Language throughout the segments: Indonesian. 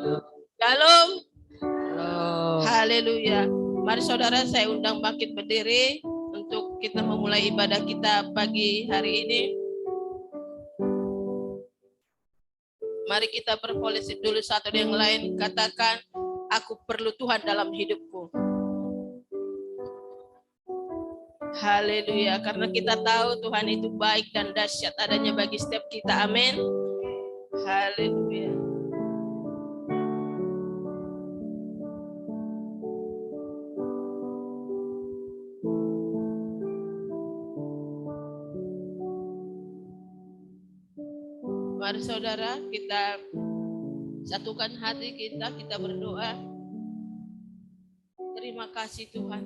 Shalom. Halo. Haleluya. Mari saudara, saya undang bangkit berdiri untuk kita memulai ibadah kita pagi hari ini. Mari kita berpolisi dulu satu yang lain. Katakan, aku perlu Tuhan dalam hidupku. Haleluya. Karena kita tahu Tuhan itu baik dan dahsyat adanya bagi setiap kita. Amin. Haleluya. Mari saudara, kita satukan hati kita berdoa. Terima kasih Tuhan.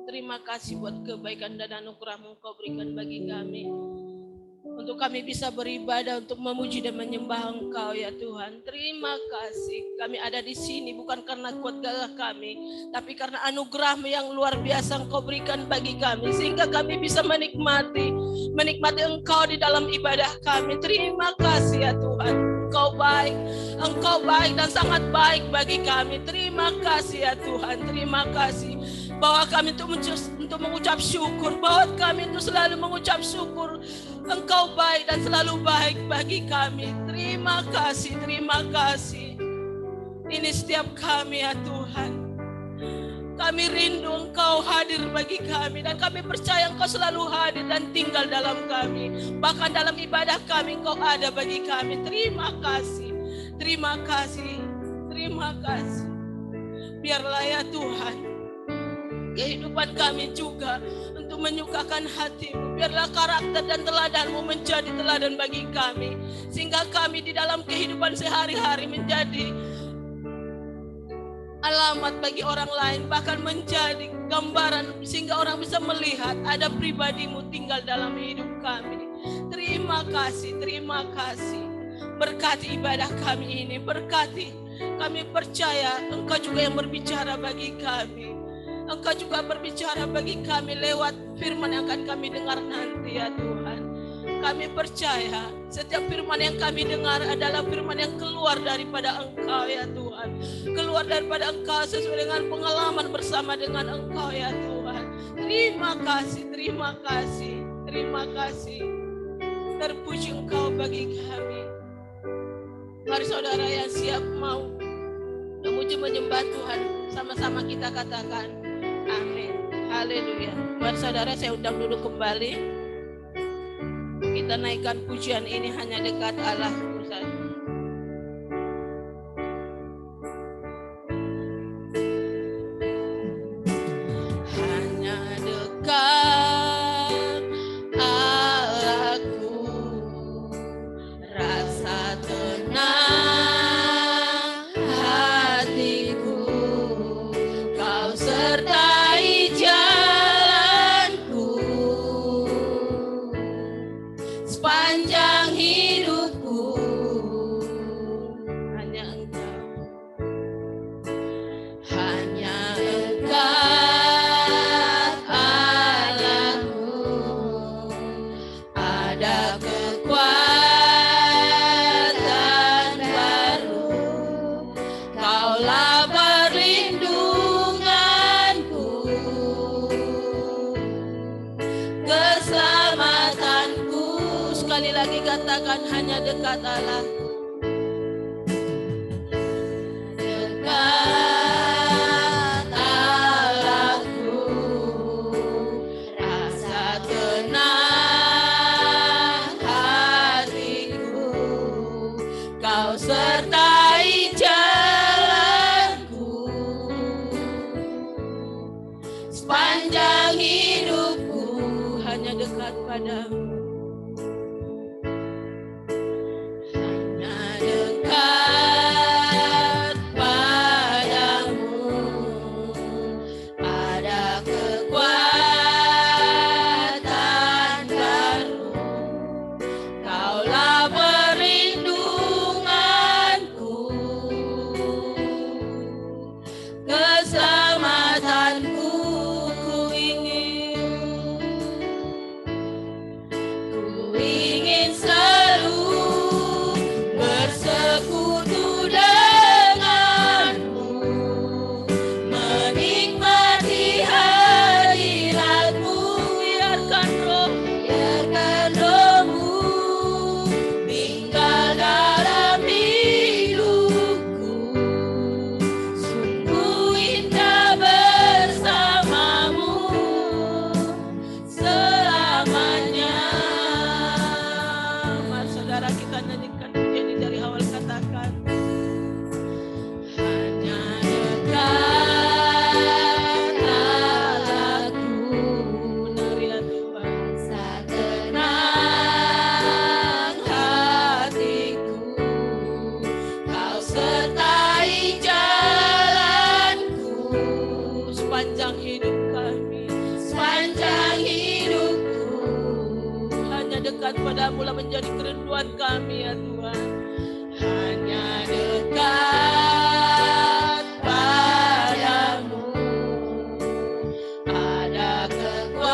Terima kasih buat kebaikan dan anugerah-Mu Kau berikan bagi kami. Untuk kami bisa beribadah, untuk memuji dan menyembah Engkau ya Tuhan. Terima kasih. Kami ada di sini bukan karena kuat gagah kami, tapi karena anugerah-Mu yang luar biasa Engkau berikan bagi kami. Sehingga kami bisa menikmati Engkau di dalam ibadah kami. Terima kasih ya Tuhan. Engkau baik dan sangat baik bagi kami. Terima kasih ya Tuhan. Terima kasih bahwa kami untuk mengucap syukur, bahwa kami itu selalu mengucap syukur. Engkau baik dan selalu baik bagi kami. Terima kasih, terima kasih. Ini setiap kami ya Tuhan. Kami rindu Engkau hadir bagi kami, dan kami percaya Engkau selalu hadir dan tinggal dalam kami. Bahkan dalam ibadah kami Engkau ada bagi kami. Terima kasih, terima kasih, terima kasih. Biarlah ya Tuhan, kehidupan kami juga untuk menyukakan hati-Mu. Biarlah karakter dan teladan-Mu menjadi teladan bagi kami, sehingga kami di dalam kehidupan sehari-hari menjadi alamat bagi orang lain, bahkan menjadi gambaran sehingga orang bisa melihat ada pribadi-Mu tinggal dalam hidup kami. Terima kasih, terima kasih. Berkati ibadah kami ini, berkati. Kami percaya Engkau juga yang berbicara bagi kami. Engkau juga berbicara bagi kami lewat firman yang akan kami dengar nanti ya Tuhan. Kami percaya setiap firman yang kami dengar adalah firman yang keluar daripada Engkau ya Tuhan. Keluar daripada Engkau sesuai dengan pengalaman bersama dengan Engkau ya Tuhan. Terima kasih, terima kasih, terima kasih. Terpuji Engkau bagi kami. Mari saudara yang siap mau memuji menyembah Tuhan, sama-sama kita katakan amin. Haleluya. Mari saudara, saya undang dulu kembali. Kita naikkan pujian ini hanya dekat Allah saja. Hanya dekat Allahku, rasa tenang hatiku, Kau sertai jalanku sepanjang hidupku. Hanya Engkau, hanya dekat Allahku, ada kekuatan baru. Kaulah perlindunganku, keselamatanku. Sekali lagi katakan, hanya dekat Allah. Dekat Allahku, rasa tenang hatiku, Kau sertai jalanku sepanjang hidupku. Hanya dekat padamu, hanya dekat padamu, ada kekuatan baru. Kaulah perlindunganku, padamu-Lah menjadi kerinduan kami ya Tuhan. Hanya dekat padamu ada kekuatan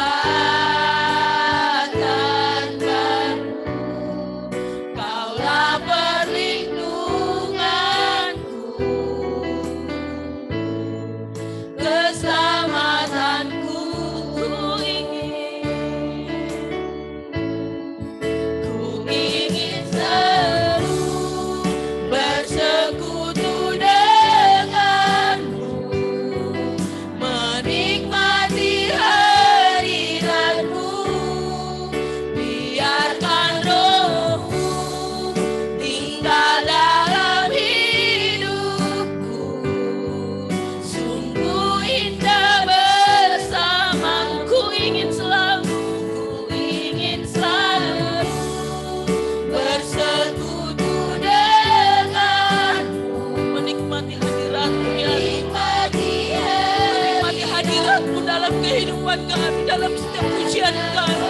baru. Kaulah perlindunganku, keselamatanku. Ku ingin selalu bersekutu denganmu, menikmati hadiratmu. Biarkan rohmu tinggal dalam hidupku, sungguh indah bersamamu. Ku ingin selalu bersekutu denganmu, menikmati hadiratmu ya Tuhan. Menikmati hadiratmu dalam kehidupan kami, dalam setiap pujian kami.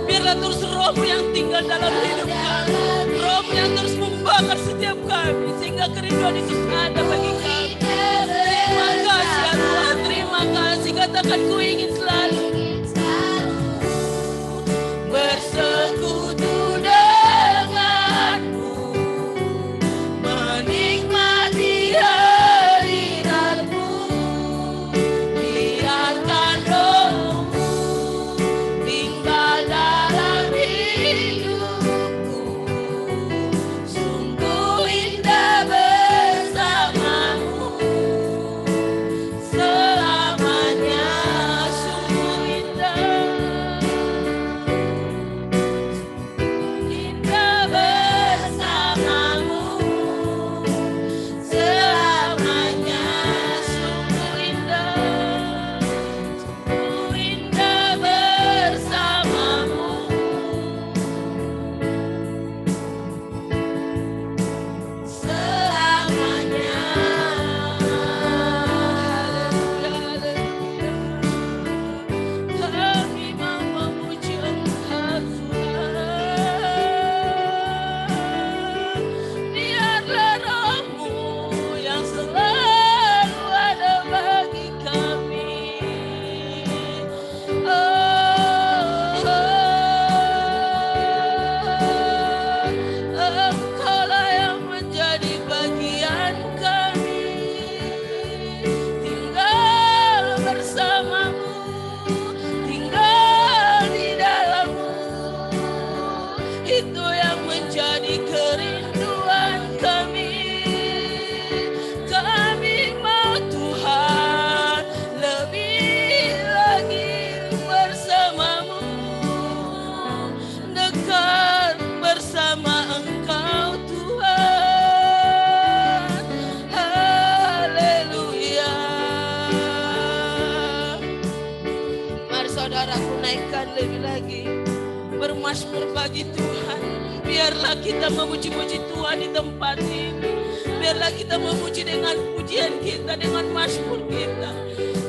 Biarlah terus rohmu yang tinggal dalam hidup kami, rohmu yang terus membakar setiap kami, sehingga kerinduan itu ada bagi kami. Terima kasih ya Tuhan, terima kasih. Katakan ku ingin selalu bersekutu denganmu, menikmati hadiratmu. Biarkan rohmu tinggal dalam hidupku, sungguh indah bersamamu selamanya. Sungguh indah bersamamu selamanya. Sungguh indah bersamamu selamanya. Kami mau memuji Engkau Tuhan. Biarlah rohmu yang selalu ada bagi kami. Engkaulah yang menjadi bagian kami. Tinggal bersamamu, tinggal di dalammu. Itu yang menjadi kerinduan kami. Kami mau Tuhan lebih lagi bersamamu, dekat bersama Engkau Tuhan. Haleluya. Mari saudaraku naikkan lebih lagi, bermazmur bagi Tuhan. Biarlah kita memuji-muji Tuhan di tempat ini. Biarlah kita memuji dengan pujian kita, dengan mazmur kita.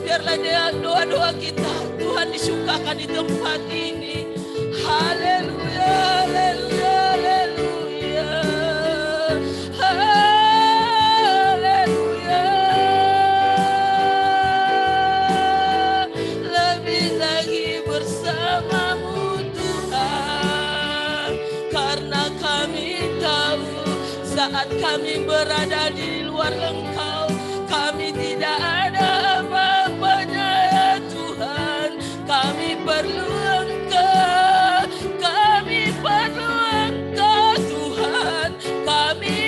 Biarlah doa-doa kita Tuhan disukakan di tempat ini. Haleluya, haleluya, haleluya. Haleluya. Lebih lagi bersamamu Tuhan, karena kami tahu saat kami berada di luar Engkau, kami tidak ada apa-apanya ya Tuhan. Kami perlu Engkau, kami perlu Engkau Tuhan. Kami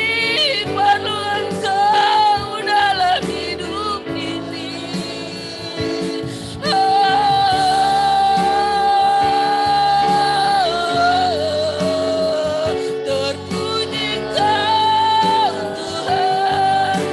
perlu Engkau dalam hidup ini. Terpuji Kau Tuhan,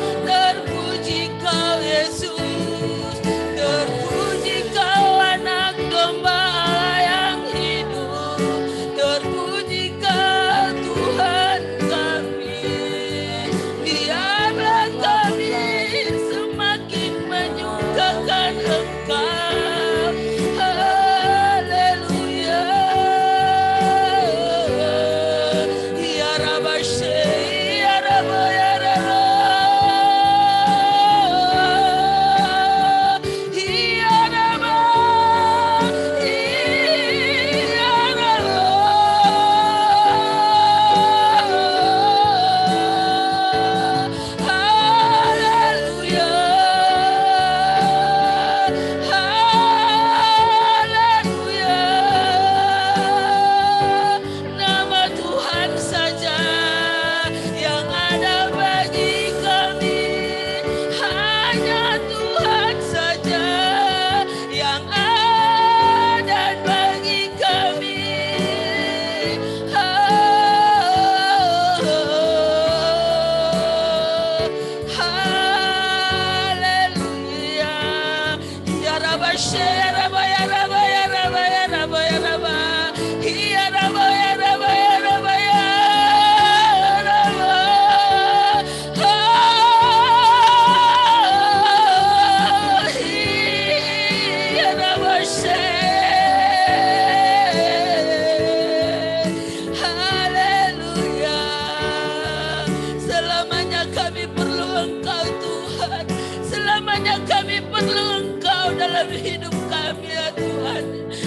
dalam hidup kami ya Tuhan.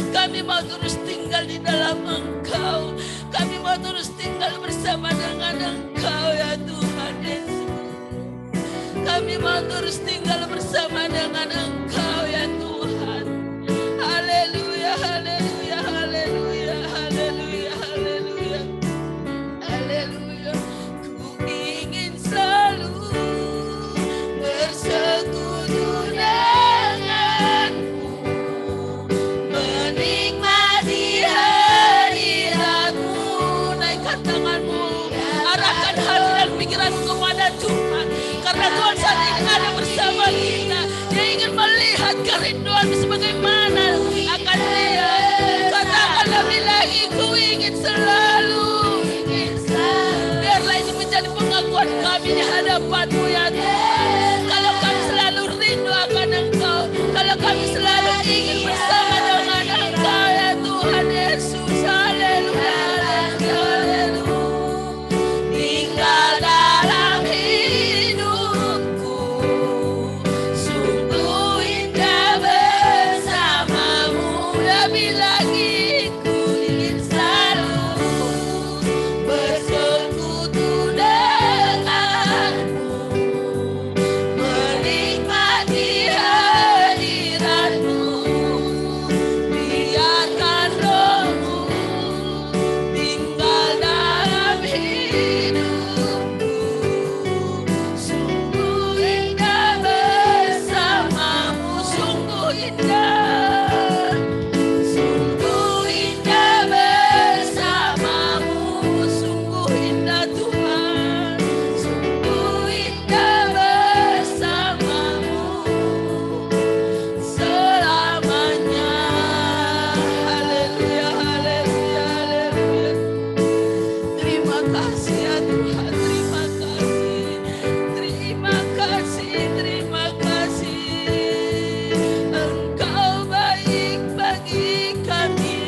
Kami mau terus tinggal di dalam Engkau. Kami mau terus tinggal bersama dengan Engkau ya Tuhan Yesus. Kami mau terus tinggal bersama dengan Engkau ya Tuhan. Haleluya, haleluya, haleluya, haleluya, haleluya, haleluya. Ku ingin selalu bersekutu denganmu, menikmati hadiratmu. Naikkan tanganmu, arahkan hati dan pikiranmu kepada Tuhan. Karena Tuhan saat ini ada bersama kita. Dia ingin melihat kerinduan sebagaimana akan Dia. Katakan lebih lagi, ku ingin selalu. Biarlah ini menjadi pengakuan kami di hadapan-Mu ya Tuhan. Kalau kami selalu rindu akan Engkau, kalau kami selalu ingin bersama dengan Engkau ya Tuhan Yesus. Haleluya, haleluya, haleluya. Tinggal dalam hidupku, sungguh indah bersamamu. Lebih lagi ku ingin selalu bersekutu denganmu, menikmati hadiratmu. Biarkan Roh-Mu tinggal dalam hidupku, sungguh indah bersamamu. Sungguh indah, sungguh indah bersamamu. Sungguh indah Tuhan, sungguh indah bersamamu selamanya. Haleluya, haleluya, haleluya. Terima kasih ya Tuhan, terima kasih, terima kasih, terima kasih. Engkau baik bagi kami,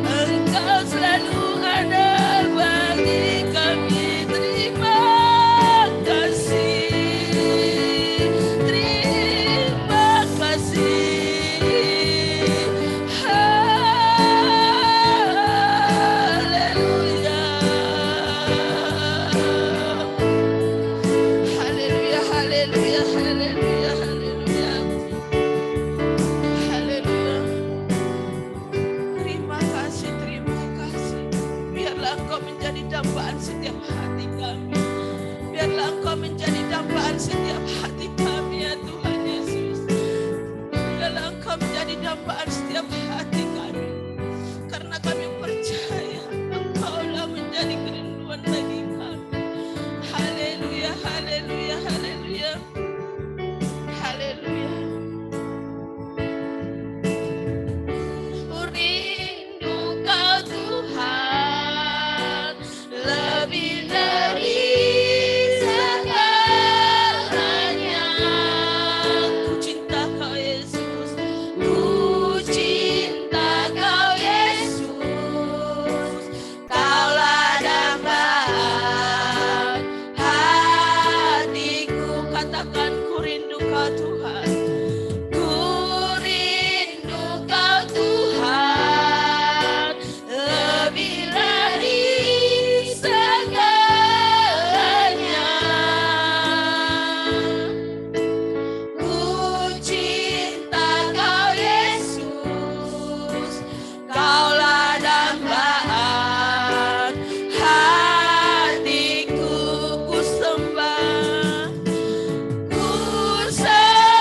Engkau selalu ada bagi kami. Terima kasih, terima kasih. Haleluya, haleluya, haleluya, haleluya, haleluya, haleluya. Terima kasih, terima kasih. Biarlah Engkau menjadi dambaan setiap hati kami. Biarlah Engkau menjadi dambaan setiap hati kami ya Tuhan Yesus. Biarlah Engkau menjadi dambaan setiap hati kami. Karena kami percaya Engkaulah menjadi kerinduan bagi kami. Haleluya, haleluya, haleluya, haleluya. Ku rindu Kau Tuhan, lebih dari segalanya. Ku cinta Kau Yesus, ku cinta Kau Yesus. Kaulah dambaan hatiku. Katakan ku rindu Kau Tuhan. Ku rindu Kau Tuhan, lebih dari segalanya. Ku cinta Kau Yesus, Kaulah dambaan hatiku. Ku sembah, ku sembah.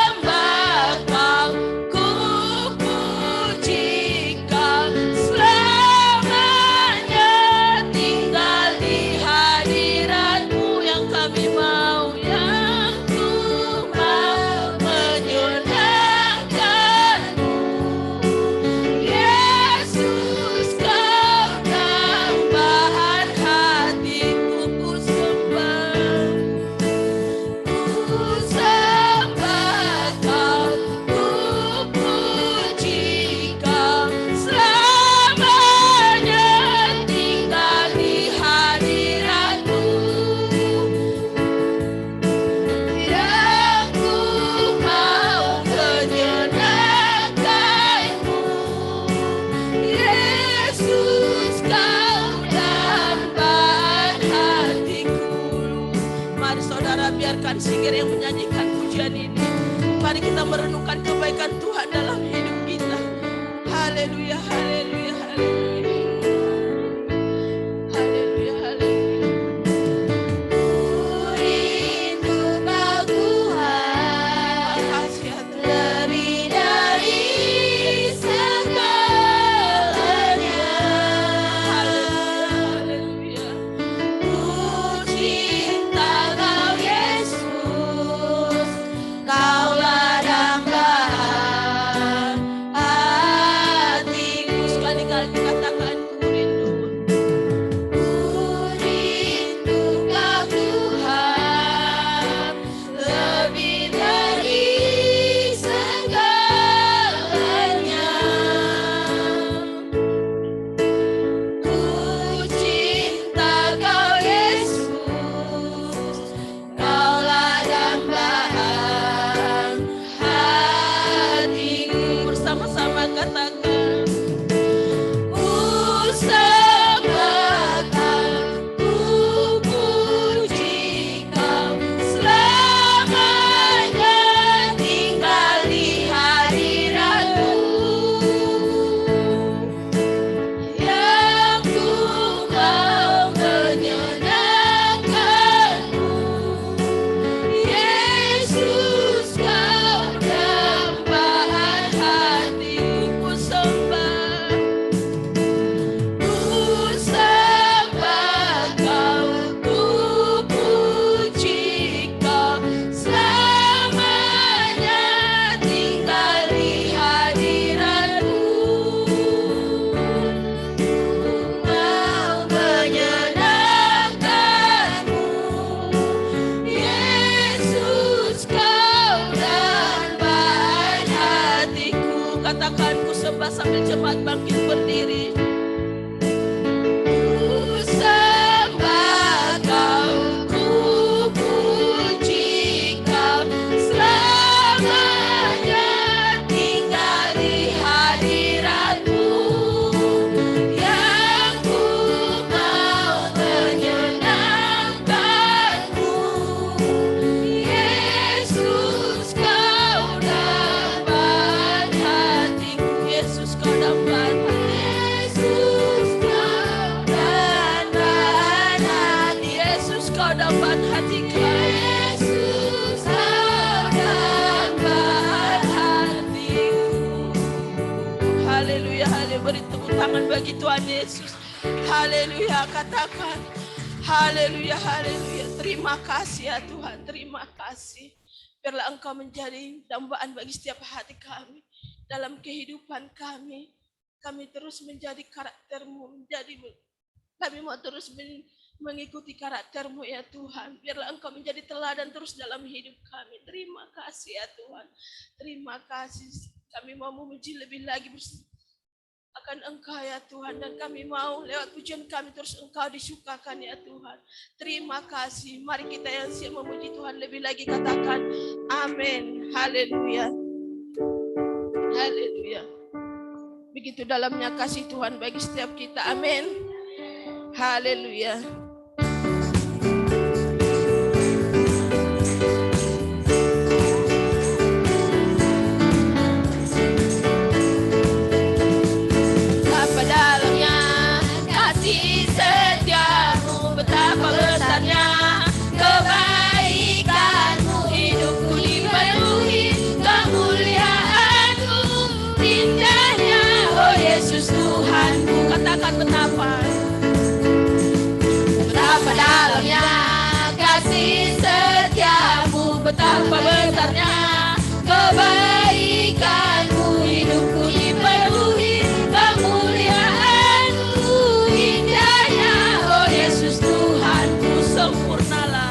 saudara, biarkan singer yang menyanyikan pujian ini. Mari kita merenungkan kebaikan Tuhan dalam hidup kita. Haleluya, haleluya, haleluya. Haleluya, haleluya. Rindu Kau Tuhan, Makasih ya Tuhan. lebih dari segalanya. Haleluya, haleluya. Ku cinta Kau Yesus, Kaulah dambaan hatiku. Sekali-kali dikatakan ku rindu. Ku rindu Kau Tuhan, lebih dari segalanya. Ku cinta Kau Yesus, Kaulah dambaan hatiku. Bersama-sama katakan. Ku sembah Kau, ku puji Kau, selamanya tinggal di hadirat-Mu. Yang ku mau menyenangkan-Mu, Yesus Kau dambaan hatiku. Ku sembah, Ku sembah Kau, ku puji Kau, selamanya tinggal di hadirat-Mu. Mau menyenangkan-Mu, Yesus Kau dambaan hatiku. katakan ku sembah sambil jemaat bangkit berdiri. Ku sembah Kau, ku puji Kau, selamanya tinggal di hadirat-Mu. Yang ku mau menyenangkan-Mu, Yesus Kau dambaan hatiku. Yesus kau dambaan Yesus Kau dambaan hati. Yesus kau dambaan hatiku. Yesus Kau dambaan hatiku. Haleluya, haleluya. Beri tepuk tangan bagi Tuhan Yesus. Haleluya, katakan. Haleluya, haleluya. Terima kasih ya Tuhan, terima kasih. Biarlah Engkau menjadi dambaan bagi setiap hati kami. Dalam kehidupan kami, kami terus menjadi karakter-Mu, kami mau terus mengikuti karakter-Mu ya Tuhan. Biarlah Engkau menjadi teladan terus dalam hidup kami. Terima kasih ya Tuhan. Terima kasih. Kami mau memuji lebih lagi akan Engkau ya Tuhan. Dan kami mau lewat pujian kami terus Engkau disukakan ya Tuhan. Terima kasih. Mari kita yang siap memuji Tuhan lebih lagi katakan amin. Haleluya. Haleluya. Begitu dalamnya kasih Tuhan bagi setiap kita. Amin. Haleluya. Betapa dalamnya kasih setiamu, betapa besarnya kebaikanmu, hidupku dipenuhi kemuliaanmu, indahnya oh Yesus Tuhanku. Katakan betapa. Betapa dalamnya kasih setiamu, betapa besarnya kebaikanmu, hidupku dipenuhi kemuliaanmu, indahnya oh Yesus Tuhanku. Sempurnalah.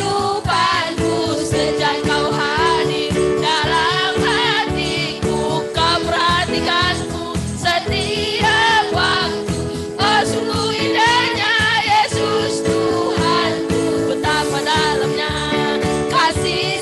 Kehidupanku sejak Kau hadir dalam hatiku, Kau perhatikanku setiap waktu. Oh sungguh indahnya Yesus Tuhanku, betapa dalamnya kasih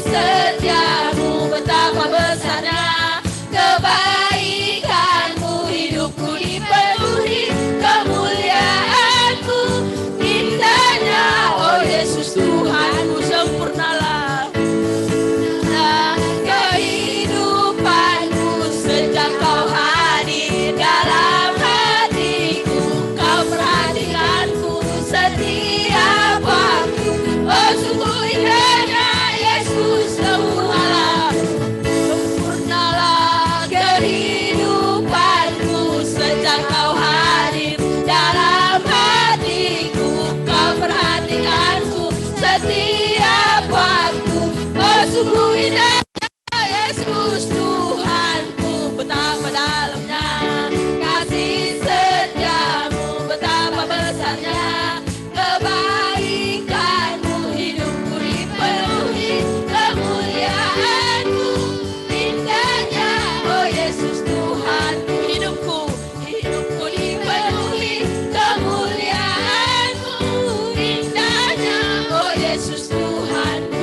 setiap waktu. Oh sungguh indah Yesus Tuhanku, betapa dalamnya kasih setiamu, betapa besarnya kebaikanmu. Hidupku dipenuhi kemuliaanmu, indahnya oh Yesus Tuhanku. Hidupku dipenuhi kemuliaanmu, indahnya oh Yesus Tuhanku.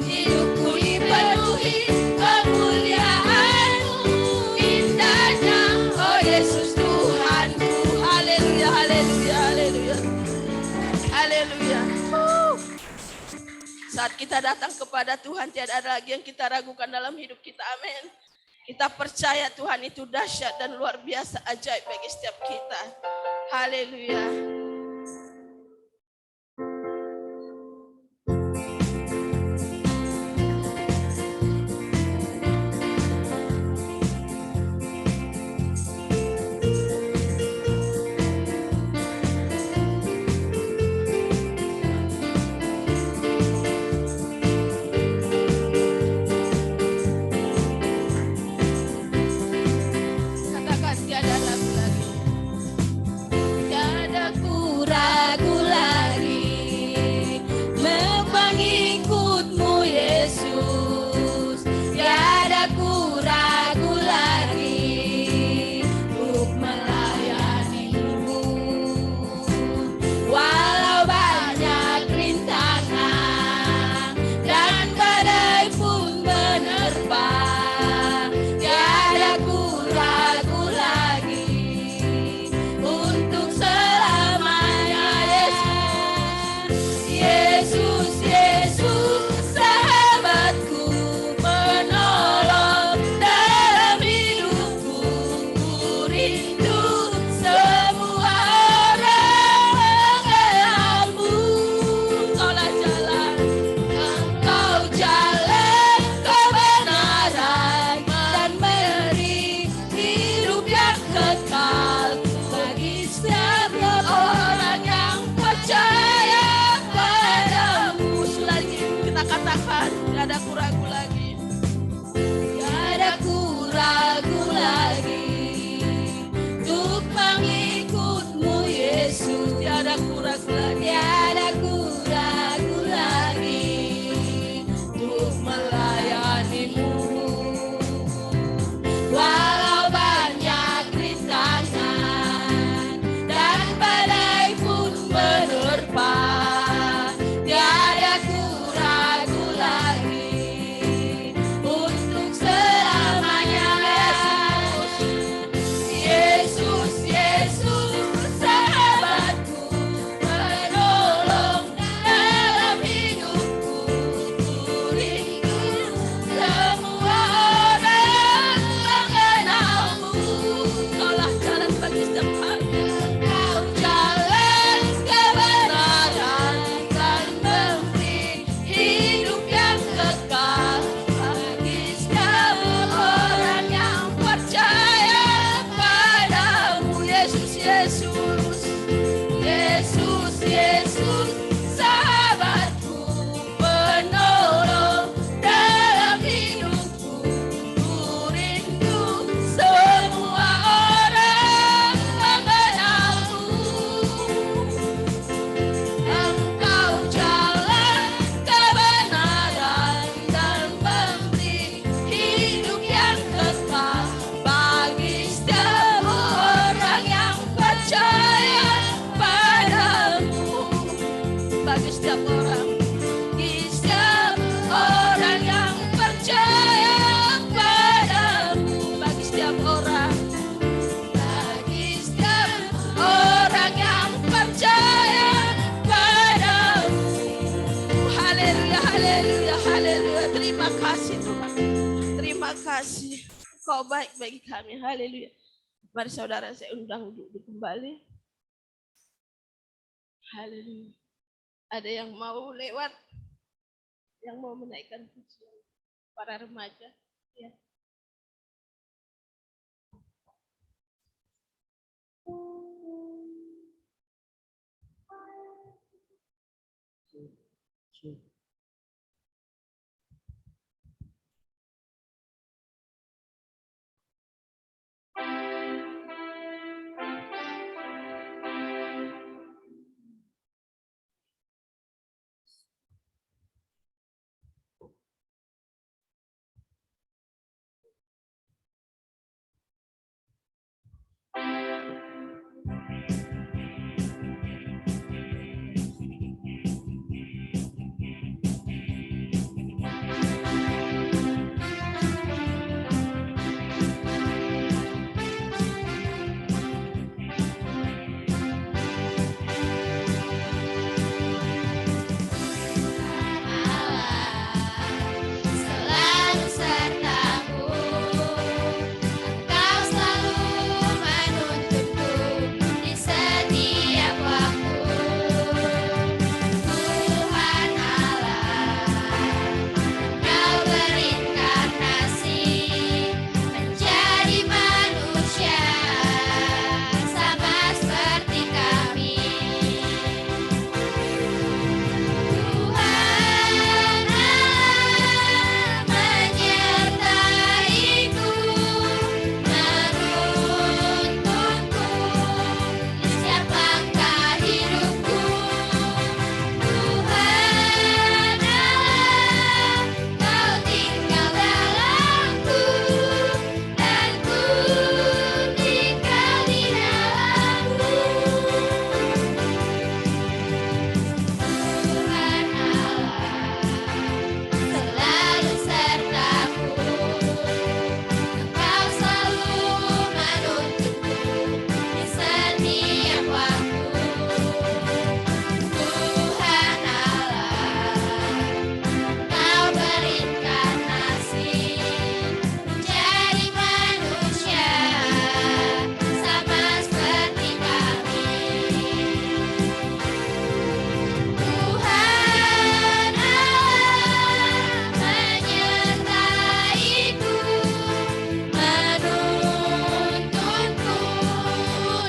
Hidupku dipenuhi kemuliaanmu, indahnya oh Yesus Tuhanku. Haleluya, haleluya, haleluya, haleluya. Saat kita datang kepada Tuhan, tiada ada lagi yang kita ragukan dalam hidup kita. Amin. Kita percaya Tuhan itu dahsyat dan luar biasa, ajaib bagi setiap kita. Haleluya. Katakan tiada ragu lagi. Tiada ku ragu lagi mengikutmu Yesus. Tiada ku ragu lagi untuk melayanimu. Walau banyak rintangan dan badai pun menerpa, tiada ku ragu lagi untuk selamanya. Yesus, Yesus, sahabatku, penolong dalam hidupku. Ku rindu semua orang mengenalmu. Engkaulah jalan, Engkau jalan kebenaran dan memberi hidup yang kekal bagi setiap orang yang percaya padamu. Selagi kita katakan, tiada ku ragu lagi. Tiada ku ragu lagi untuk mengikutmu Yesus. Tiada ku ragu lagi. Tiada ku ragu lagi untuk melayanimu. Walau banyak rintangan dan badai pun menerpa, tiada ku ragu lagi untuk selamanya. Yesus, Yesus, sahabatku, penolong dalam hidupku. Ku rindu semua orang mengenalmu. Engkaulah jalan bagi setiap hati. Engkau jalan kebenaran dan memberi hidup yang kekal bagi setiap orang yang percaya padamu. Yesus, Yesus, Yesus, Yesus, sahabatku, penolong dalam hidupku. Ku rindu semua orang mengenalmu. Engkau jalan kebenaran dan memberi hidup yang kekal bagi setiap orang yang percaya padamu. Bagi setiap orang, yang percaya padamu. Bagi setiap orang, yang percaya padamu. Haleluya, haleluya, haleluya. Terima kasih Tuhan. Terima kasih. Kau baik bagi kami. Haleluya. Mari saudara saya undang duduk kembali. Haleluya. Ada yang mau lewat? Yang mau menaikkan pujian? Para remaja. Ya. Selalu sertaku, Engkau selalu menuntunku di setiap waktu. Tuhan Allah, Engkau berinkarnasi menjadi manusia sama seperti kami. Tuhan Allah menyertaiku, menuntunku di setiap langkah hidupku. Tuhan Allah, Kau tinggal dalamku, dan ku tinggal di dalammu. Tuhan Allah selalu sertaku, Engkau selalu menuntunku di setiap waktu. Tuhan Allah, Kau berinkarnasi menjadi manusia sama seperti kami. Tuhan Allah menyertaiku, menuntunku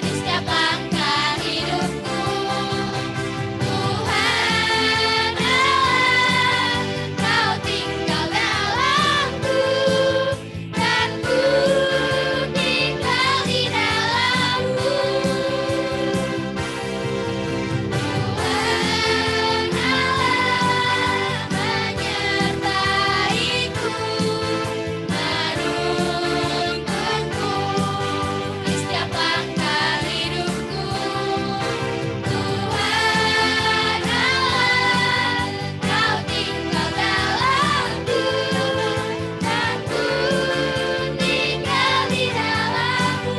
di setiap langkah hidupku. Tuhan Allah, Kau tinggal dalamku, dan ku tinggal di dalammu. Tuhan Allah menyertaiku, menuntunku di setiap langkah hidupku. Tuhan Allah, Kau tinggal dalamku, dan ku tinggal di dalammu.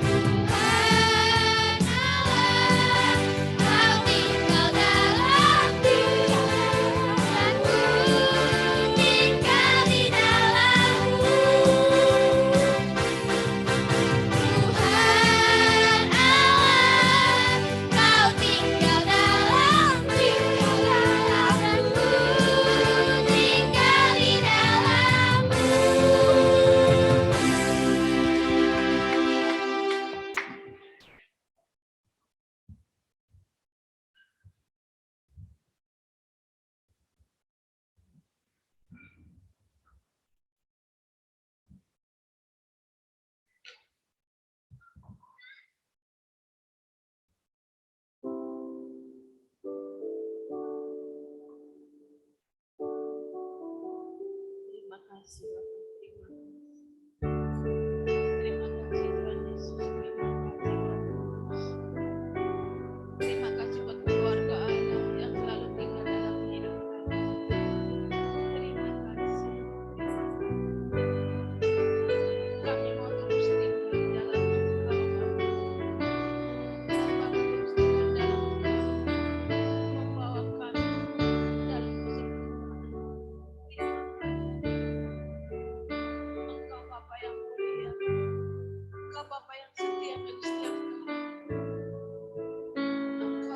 Tuhan Allah, Kau tinggal dalamku, dan ku tinggal di dalammu. Tuhan Allah, Kau tinggal dalamku, dan ku tinggal di dalammu. Terima kasih Bapak. Terima kasih Tuhan Yesus. Terima kasih buat keluarga Allah yang selalu tinggal dalam hidup kami. Terima kasih. Kami mau terus tinggal di dalam Engkau Bapa. Dan Bapa terus tinggal dalam Engkau, membawa kami dalam kesempurnaan. Terima kasih. Engkau Bapa yang mulia, Engkau Bapa yang setia bagi setiap kami. Engkau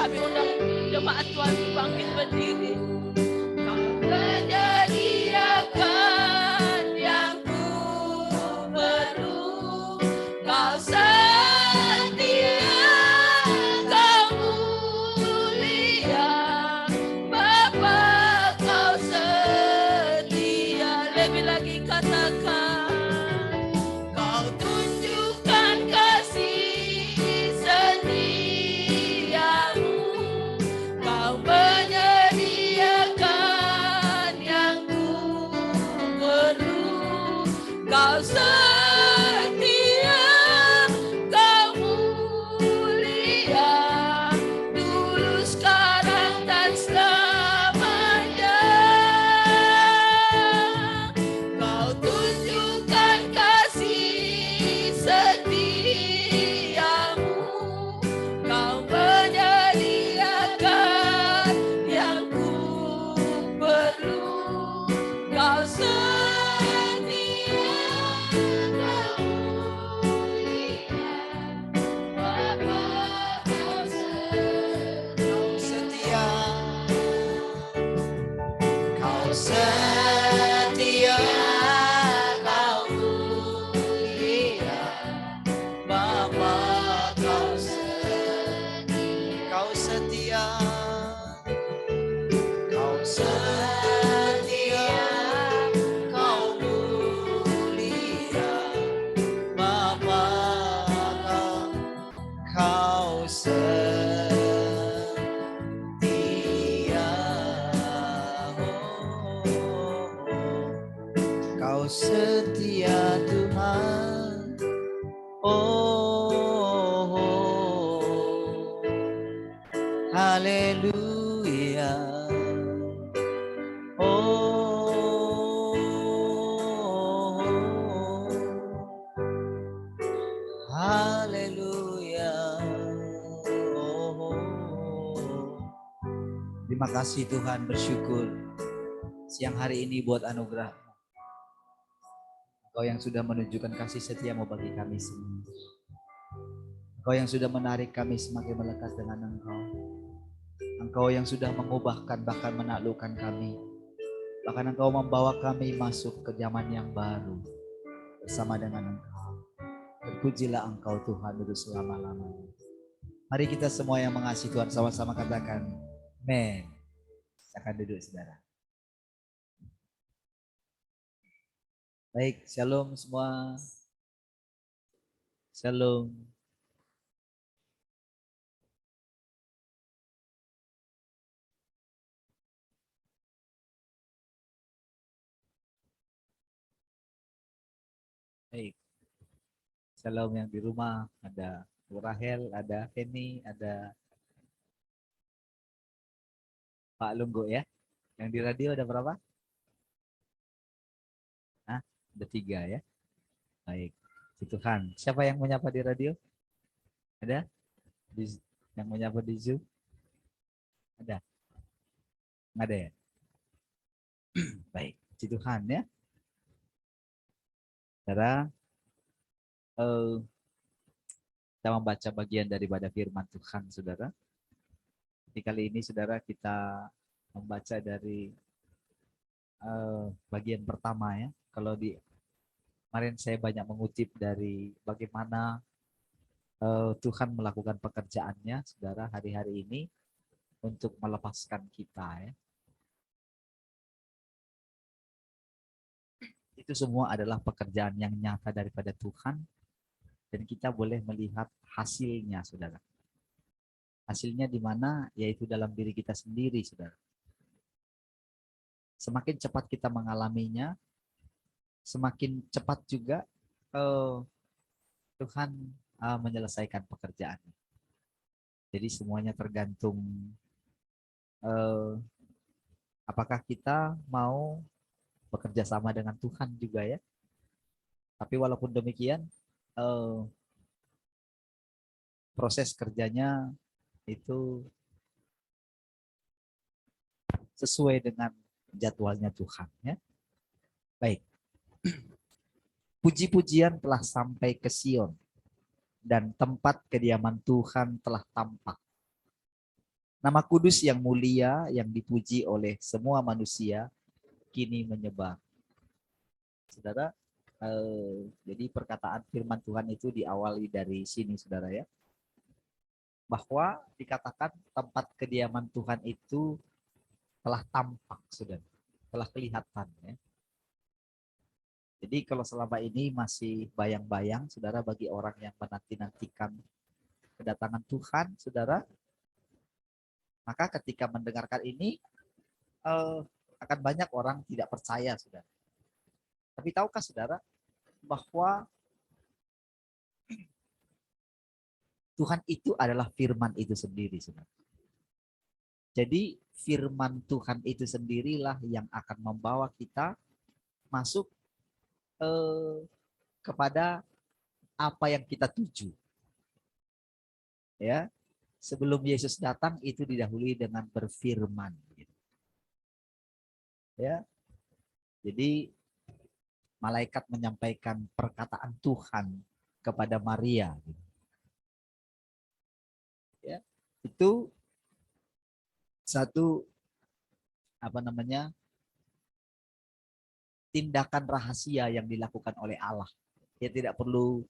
Kami undang jemaat Tuhan untuk bangkit berdiri. Kau menyediakan yang ku perlu. Kau setia, kau mulia, Bapa kau setia. Lebih lagi katakan, kau tunjukkan kasih setiamu. Kau menyediakan yang ku perlu. Kau setia, kau mulia, dulu sekarang dan selamanya. Kau tunjukkan kasih setiamu. Kau menyediakan yang ku perlu. Kau setia, kau mulia, Bapa kau setia. Kau setia, kau mulia, Bapa kau setia. Kau setia, kau setia, kau mulia, Bapa kau setia. Kau setia Tuhan, oh, haleluya, oh, haleluya, oh. Terima kasih Tuhan, bersyukur siang hari ini buat anugerah Engkau yang sudah menunjukkan kasih setiamu bagi kami semua. Engkau yang sudah menarik kami semakin melekat dengan Engkau. Engkau yang sudah mengubahkan bahkan menaklukkan kami. Bahkan Engkau membawa kami masuk ke zaman yang baru bersama dengan Engkau. Terpujilah Engkau Tuhan untuk selama-lamanya. Mari kita semua yang mengasihi Tuhan sama-sama katakan, amin. Silakan duduk saudara. Baik, shalom semua. Shalom. Baik. Shalom yang di rumah, ada Bu Rahel, ada Feni, ada Pak Lunggu ya. Yang di radio ada berapa? Hah? Ada 3 ya. Baik. Puji Tuhan. Siapa yang menyapa di radio? Ada? Yang menyapa di Zoom? Ada? Nggak ada ya? Baik. Puji Tuhan ya. Saudara, kita membaca bagian daripada firman Tuhan, saudara. Di kali ini, saudara, kita membaca dari bagian pertama ya. Kalau di kemarin saya banyak mengutip dari bagaimana Tuhan melakukan pekerjaannya, saudara, hari-hari ini untuk melepaskan kita ya. Itu semua adalah pekerjaan yang nyata daripada Tuhan dan kita boleh melihat hasilnya, saudara. Hasilnya di mana? Yaitu dalam diri kita sendiri, saudara. Semakin cepat kita mengalaminya, semakin cepat juga Tuhan menyelesaikan pekerjaannya. Jadi semuanya tergantung apakah kita mau bekerja sama dengan Tuhan juga ya. Tapi walaupun demikian, proses kerjanya itu sesuai dengan jadwalnya Tuhan ya. Baik. Puji-pujian telah sampai ke Sion dan tempat kediaman Tuhan telah tampak. Nama kudus yang mulia yang dipuji oleh semua manusia kini menyebar. Saudara, jadi perkataan firman Tuhan itu diawali dari sini, saudara ya. Bahwa dikatakan tempat kediaman Tuhan itu telah tampak, saudara, telah kelihatan ya. Jadi kalau selama ini masih bayang-bayang, saudara, bagi orang yang menanti-nantikan kedatangan Tuhan, saudara, maka ketika mendengarkan ini akan banyak orang tidak percaya, saudara. Tapi tahukah saudara bahwa Tuhan itu adalah firman itu sendiri, saudara. Jadi firman Tuhan itu sendirilah yang akan membawa kita masuk kepada apa yang kita tuju. Ya, sebelum Yesus datang itu didahului dengan berfirman. Ya, jadi malaikat menyampaikan perkataan Tuhan kepada Maria. Ya, itu satu tindakan rahasia yang dilakukan oleh Allah. Dia tidak perlu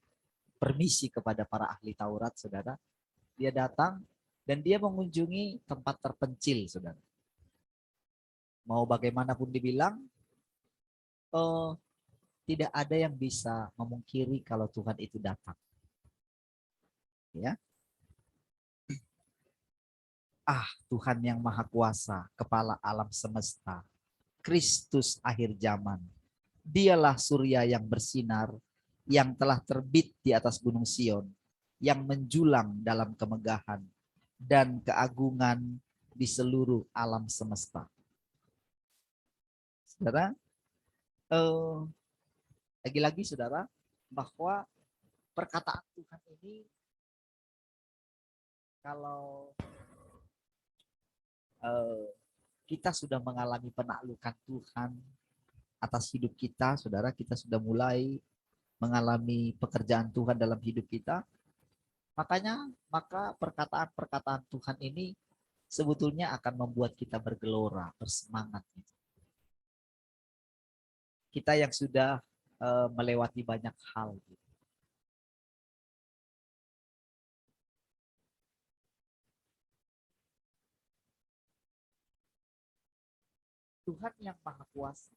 permisi kepada para ahli Taurat, saudara. Dia datang dan dia mengunjungi tempat terpencil, saudara. Mau bagaimanapun dibilang, tidak ada yang bisa memungkiri kalau Tuhan itu datang. Ya. Tuhan yang Maha Kuasa, Kepala alam semesta, Kristus akhir zaman. Dialah surya yang bersinar, yang telah terbit di atas gunung Sion, yang menjulang dalam kemegahan dan keagungan di seluruh alam semesta. Saudara, lagi-lagi saudara, bahwa perkataan Tuhan ini kalau kita sudah mengalami penaklukan Tuhan atas hidup kita, saudara, kita sudah mulai mengalami pekerjaan Tuhan dalam hidup kita, maka perkataan-perkataan Tuhan ini sebetulnya akan membuat kita bergelora, bersemangat. Kita yang sudah melewati banyak hal. Tuhan yang Maha Kuasa,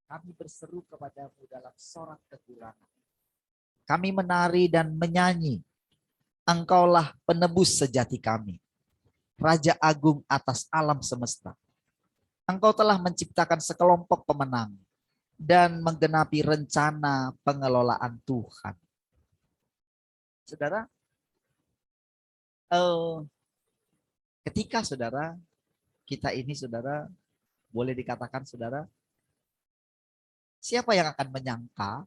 kami berseru kepadamu dalam sorak kekurangan. Kami menari dan menyanyi, Engkaulah penebus sejati kami, Raja Agung atas alam semesta. Engkau telah menciptakan sekelompok pemenang dan menggenapi rencana pengelolaan Tuhan. Saudara, ketika saudara, kita ini saudara, boleh dikatakan saudara, siapa yang akan menyangka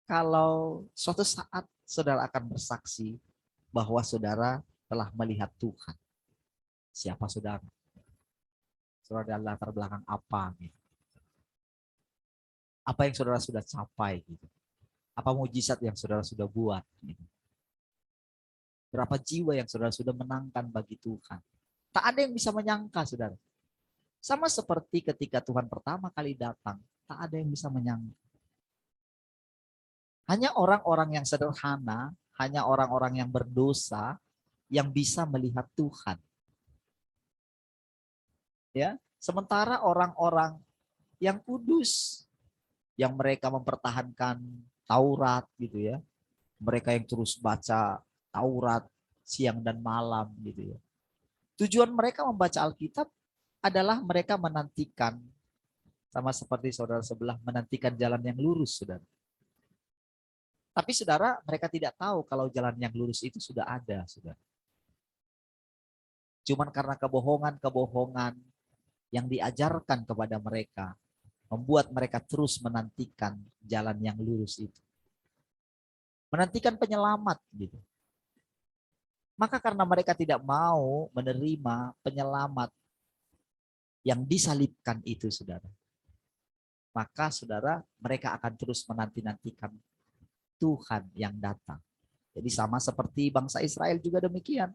kalau suatu saat saudara akan bersaksi bahwa saudara telah melihat Tuhan? Siapa saudara? Saudara dari latar belakang apa? Gitu. Apa yang saudara sudah capai? Gitu. Apa mujizat yang saudara sudah buat? Gitu. Berapa jiwa yang saudara sudah menangkan bagi Tuhan? Tak ada yang bisa menyangka, saudara. Sama seperti ketika Tuhan pertama kali datang, tak ada yang bisa menyangka. Hanya orang-orang yang sederhana, hanya orang-orang yang berdosa yang bisa melihat Tuhan. Ya, sementara orang-orang yang kudus, yang mereka mempertahankan Taurat gitu ya. Mereka yang terus baca Taurat siang dan malam gitu ya. Tujuan mereka membaca Alkitab adalah mereka menantikan, sama seperti saudara sebelah, menantikan jalan yang lurus, saudara. Tapi saudara, mereka tidak tahu kalau jalan yang lurus itu sudah ada, saudara. Cuman karena kebohongan-kebohongan yang diajarkan kepada mereka, membuat mereka terus menantikan jalan yang lurus itu. Menantikan penyelamat gitu. Maka karena mereka tidak mau menerima penyelamat yang disalibkan itu, saudara, maka saudara, mereka akan terus menanti-nantikan Tuhan yang datang. Jadi sama seperti bangsa Israel juga demikian.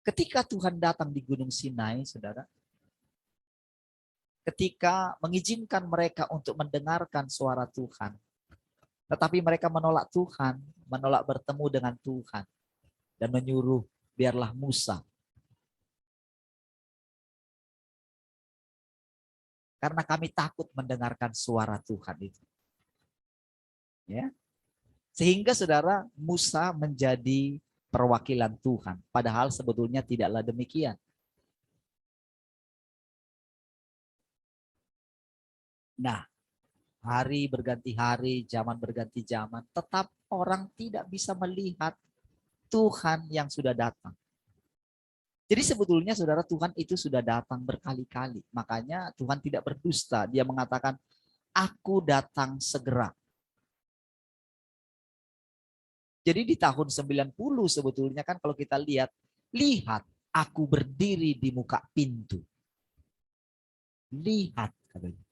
Ketika Tuhan datang di Gunung Sinai, saudara, ketika mengizinkan mereka untuk mendengarkan suara Tuhan, tetapi mereka menolak Tuhan, menolak bertemu dengan Tuhan, dan menyuruh biarlah Musa. Karena kami takut mendengarkan suara Tuhan itu. Ya. Sehingga saudara, Musa menjadi perwakilan Tuhan. Padahal sebetulnya tidaklah demikian. Nah, hari berganti hari, zaman berganti zaman, tetap orang tidak bisa melihat Tuhan yang sudah datang. Jadi sebetulnya saudara, Tuhan itu sudah datang berkali-kali. Makanya Tuhan tidak berdusta. Dia mengatakan, aku datang segera. Jadi di tahun 90 sebetulnya kan kalau kita lihat, aku berdiri di muka pintu. Lihat katanya.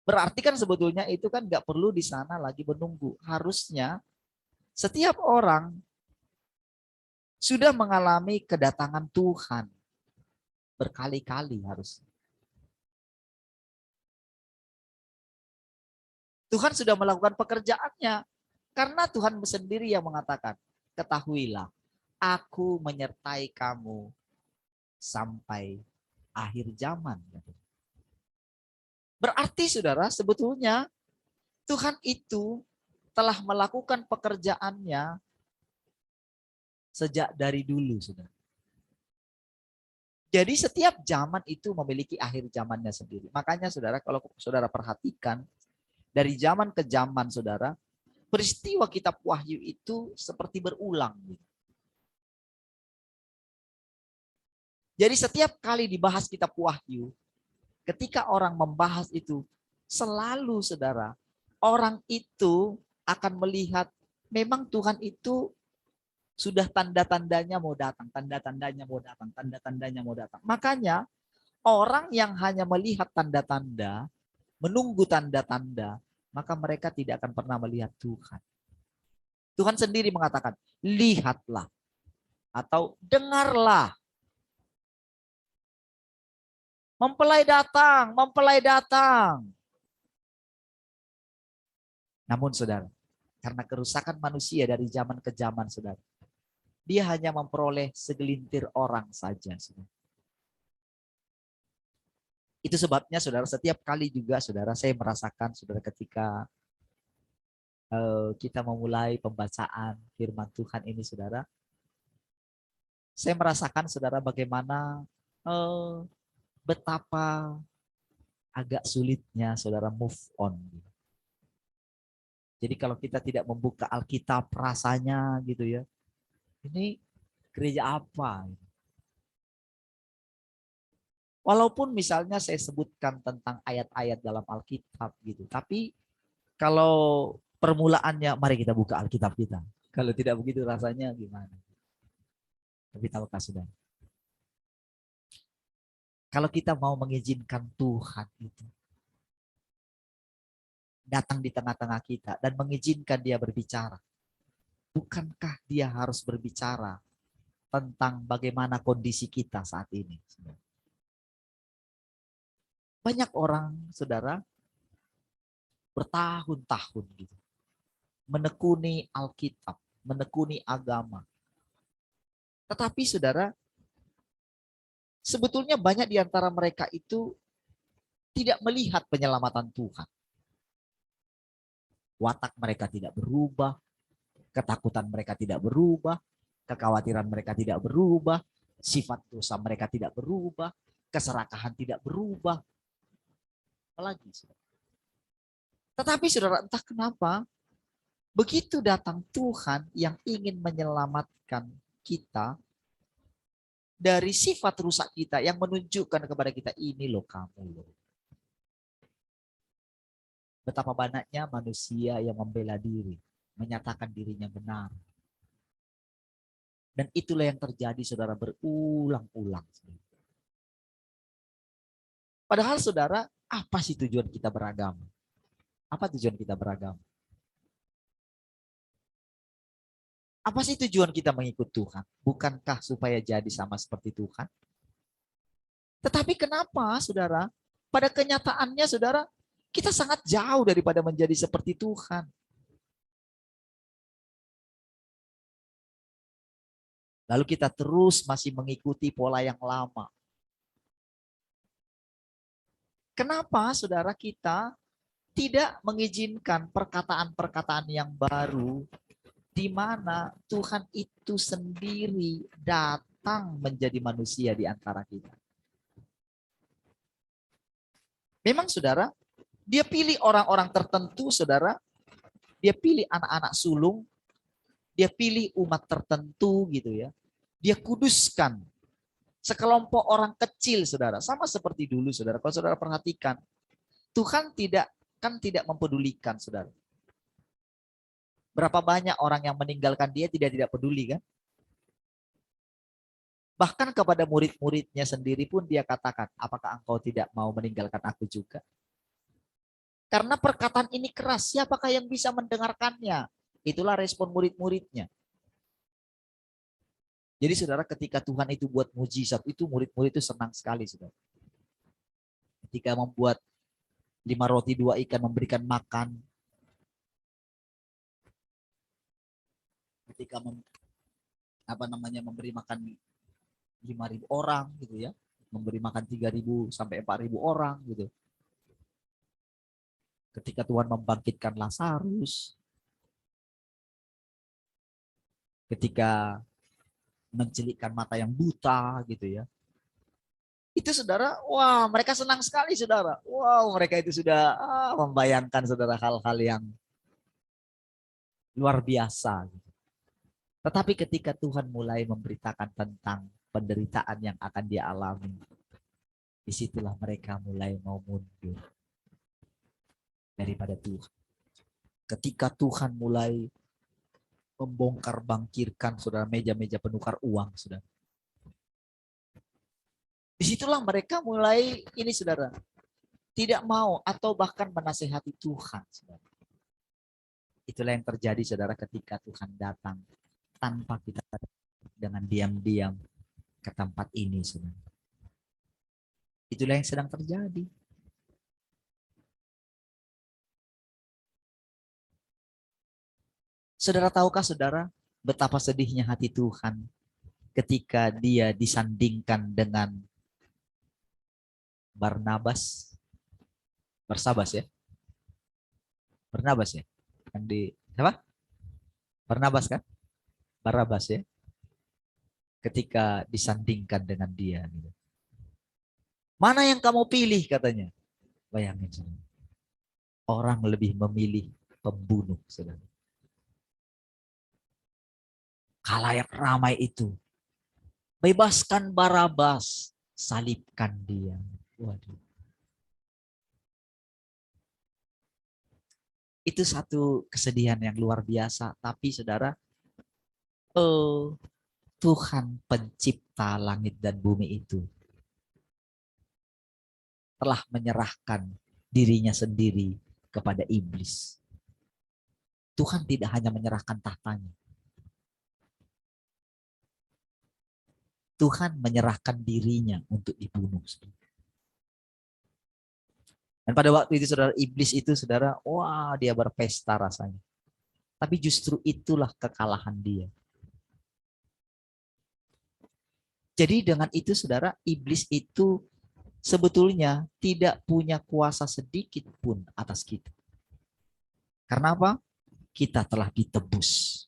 Berarti kan sebetulnya itu kan nggak perlu di sana lagi menunggu. Harusnya setiap orang sudah mengalami kedatangan Tuhan berkali-kali harus. Tuhan sudah melakukan pekerjaannya. Karena Tuhan sendiri yang mengatakan, ketahuilah, aku menyertai kamu sampai akhir zaman. Berarti saudara, sebetulnya Tuhan itu telah melakukan pekerjaannya sejak dari dulu, saudara. Jadi setiap zaman itu memiliki akhir zamannya sendiri. Makanya saudara, kalau saudara perhatikan, dari zaman ke zaman saudara, peristiwa kitab Wahyu itu seperti berulang. Jadi setiap kali dibahas kitab Wahyu, ketika orang membahas itu, selalu saudara, orang itu akan melihat memang Tuhan itu sudah tanda-tandanya mau datang, tanda-tandanya mau datang, tanda-tandanya mau datang. Makanya orang yang hanya melihat tanda-tanda, menunggu tanda-tanda, maka mereka tidak akan pernah melihat Tuhan. Tuhan sendiri mengatakan, lihatlah atau dengarlah. Mempelai datang, mempelai datang. Namun saudara, karena kerusakan manusia dari zaman ke zaman saudara, dia hanya memperoleh segelintir orang saja. Saudara. Itu sebabnya saudara, setiap kali juga saudara, saya merasakan saudara ketika kita memulai pembacaan firman Tuhan ini saudara, saya merasakan saudara bagaimana betapa agak sulitnya saudara move on. Jadi kalau kita tidak membuka Alkitab rasanya gitu ya, ini gereja apa? Walaupun misalnya saya sebutkan tentang ayat-ayat dalam Alkitab gitu, tapi kalau permulaannya mari kita buka Alkitab kita. Kalau tidak begitu rasanya gimana? Tapi tahukah saudara? Kalau kita mau mengizinkan Tuhan itu datang di tengah-tengah kita dan mengizinkan dia berbicara, bukankah dia harus berbicara tentang bagaimana kondisi kita saat ini? Banyak orang, saudara, bertahun-tahun gitu, menekuni Alkitab, menekuni agama. Tetapi saudara, sebetulnya banyak di antara mereka itu tidak melihat penyelamatan Tuhan. Watak mereka tidak berubah, ketakutan mereka tidak berubah, kekhawatiran mereka tidak berubah, sifat dosa mereka tidak berubah, keserakahan tidak berubah. Apalagi saudara. Tetapi saudara, entah kenapa begitu datang Tuhan yang ingin menyelamatkan kita dari sifat rusak kita yang menunjukkan kepada kita, ini loh kamu loh. Betapa banyaknya manusia yang membela diri, menyatakan dirinya benar. Dan itulah yang terjadi saudara berulang-ulang. Padahal saudara, apa sih tujuan kita beragama? Apa tujuan kita beragama? Apa sih tujuan kita mengikut Tuhan? Bukankah supaya jadi sama seperti Tuhan? Tetapi kenapa, saudara? Pada kenyataannya, saudara, kita sangat jauh daripada menjadi seperti Tuhan. Lalu kita terus masih mengikuti pola yang lama. Kenapa, saudara, kita tidak mengizinkan perkataan-perkataan yang baru di mana Tuhan itu sendiri datang menjadi manusia di antara kita? Memang, saudara, dia pilih orang-orang tertentu, saudara. Dia pilih anak-anak sulung. Dia pilih umat tertentu gitu ya. Dia kuduskan sekelompok orang kecil, saudara. Sama seperti dulu, saudara. Kalau saudara perhatikan, Tuhan tidak mempedulikan, saudara. Berapa banyak orang yang meninggalkan dia tidak peduli kan? Bahkan kepada murid-muridnya sendiri pun dia katakan, apakah engkau tidak mau meninggalkan aku juga? Karena perkataan ini keras, siapakah yang bisa mendengarkannya? Itulah respon murid-muridnya. Jadi saudara, ketika Tuhan itu buat mujizat itu, murid-murid itu senang sekali, saudara. Ketika membuat 5 roti 2 ikan memberikan makan. Ketika memberi makan 5.000 orang gitu ya. Memberi makan 3.000 sampai 4.000 orang gitu. Ketika Tuhan membangkitkan Lazarus. Ketika mencelikkan mata yang buta gitu ya. Itu saudara, wah mereka senang sekali saudara. Wow, mereka itu sudah membayangkan saudara hal-hal yang luar biasa. Tetapi ketika Tuhan mulai memberitakan tentang penderitaan yang akan dia alami, disitulah mereka mulai mau mundur daripada Tuhan. Ketika Tuhan mulai membongkar bangkirkan saudara meja-meja penukar uang, saudara. Disitulah mereka mulai ini saudara, tidak mau atau bahkan menasehati Tuhan, saudara. Itulah yang terjadi saudara ketika Tuhan datang tanpa kita dengan diam-diam ke tempat ini, saudara. Itulah yang sedang terjadi. Saudara tahukah saudara betapa sedihnya hati Tuhan ketika dia disandingkan dengan Barnabas. Barsabas ya? Barnabas ya? Yang di apa? Barnabas kan? Barabas ya? Ketika disandingkan dengan dia. Mana yang kamu pilih katanya? Bayangin saudara. Orang lebih memilih pembunuh saudara. Khalayak ramai itu. Bebaskan Barabas, salibkan dia. Waduh. Itu satu kesedihan yang luar biasa. Tapi saudara, Tuhan pencipta langit dan bumi itu telah menyerahkan dirinya sendiri kepada iblis. Tuhan tidak hanya menyerahkan tahtanya. Tuhan menyerahkan dirinya untuk dibunuh. Dan pada waktu itu saudara, iblis itu saudara, wah dia berpesta rasanya. Tapi justru itulah kekalahan dia. Jadi dengan itu saudara, iblis itu sebetulnya tidak punya kuasa sedikit pun atas kita. Karena apa? Kita telah ditebus.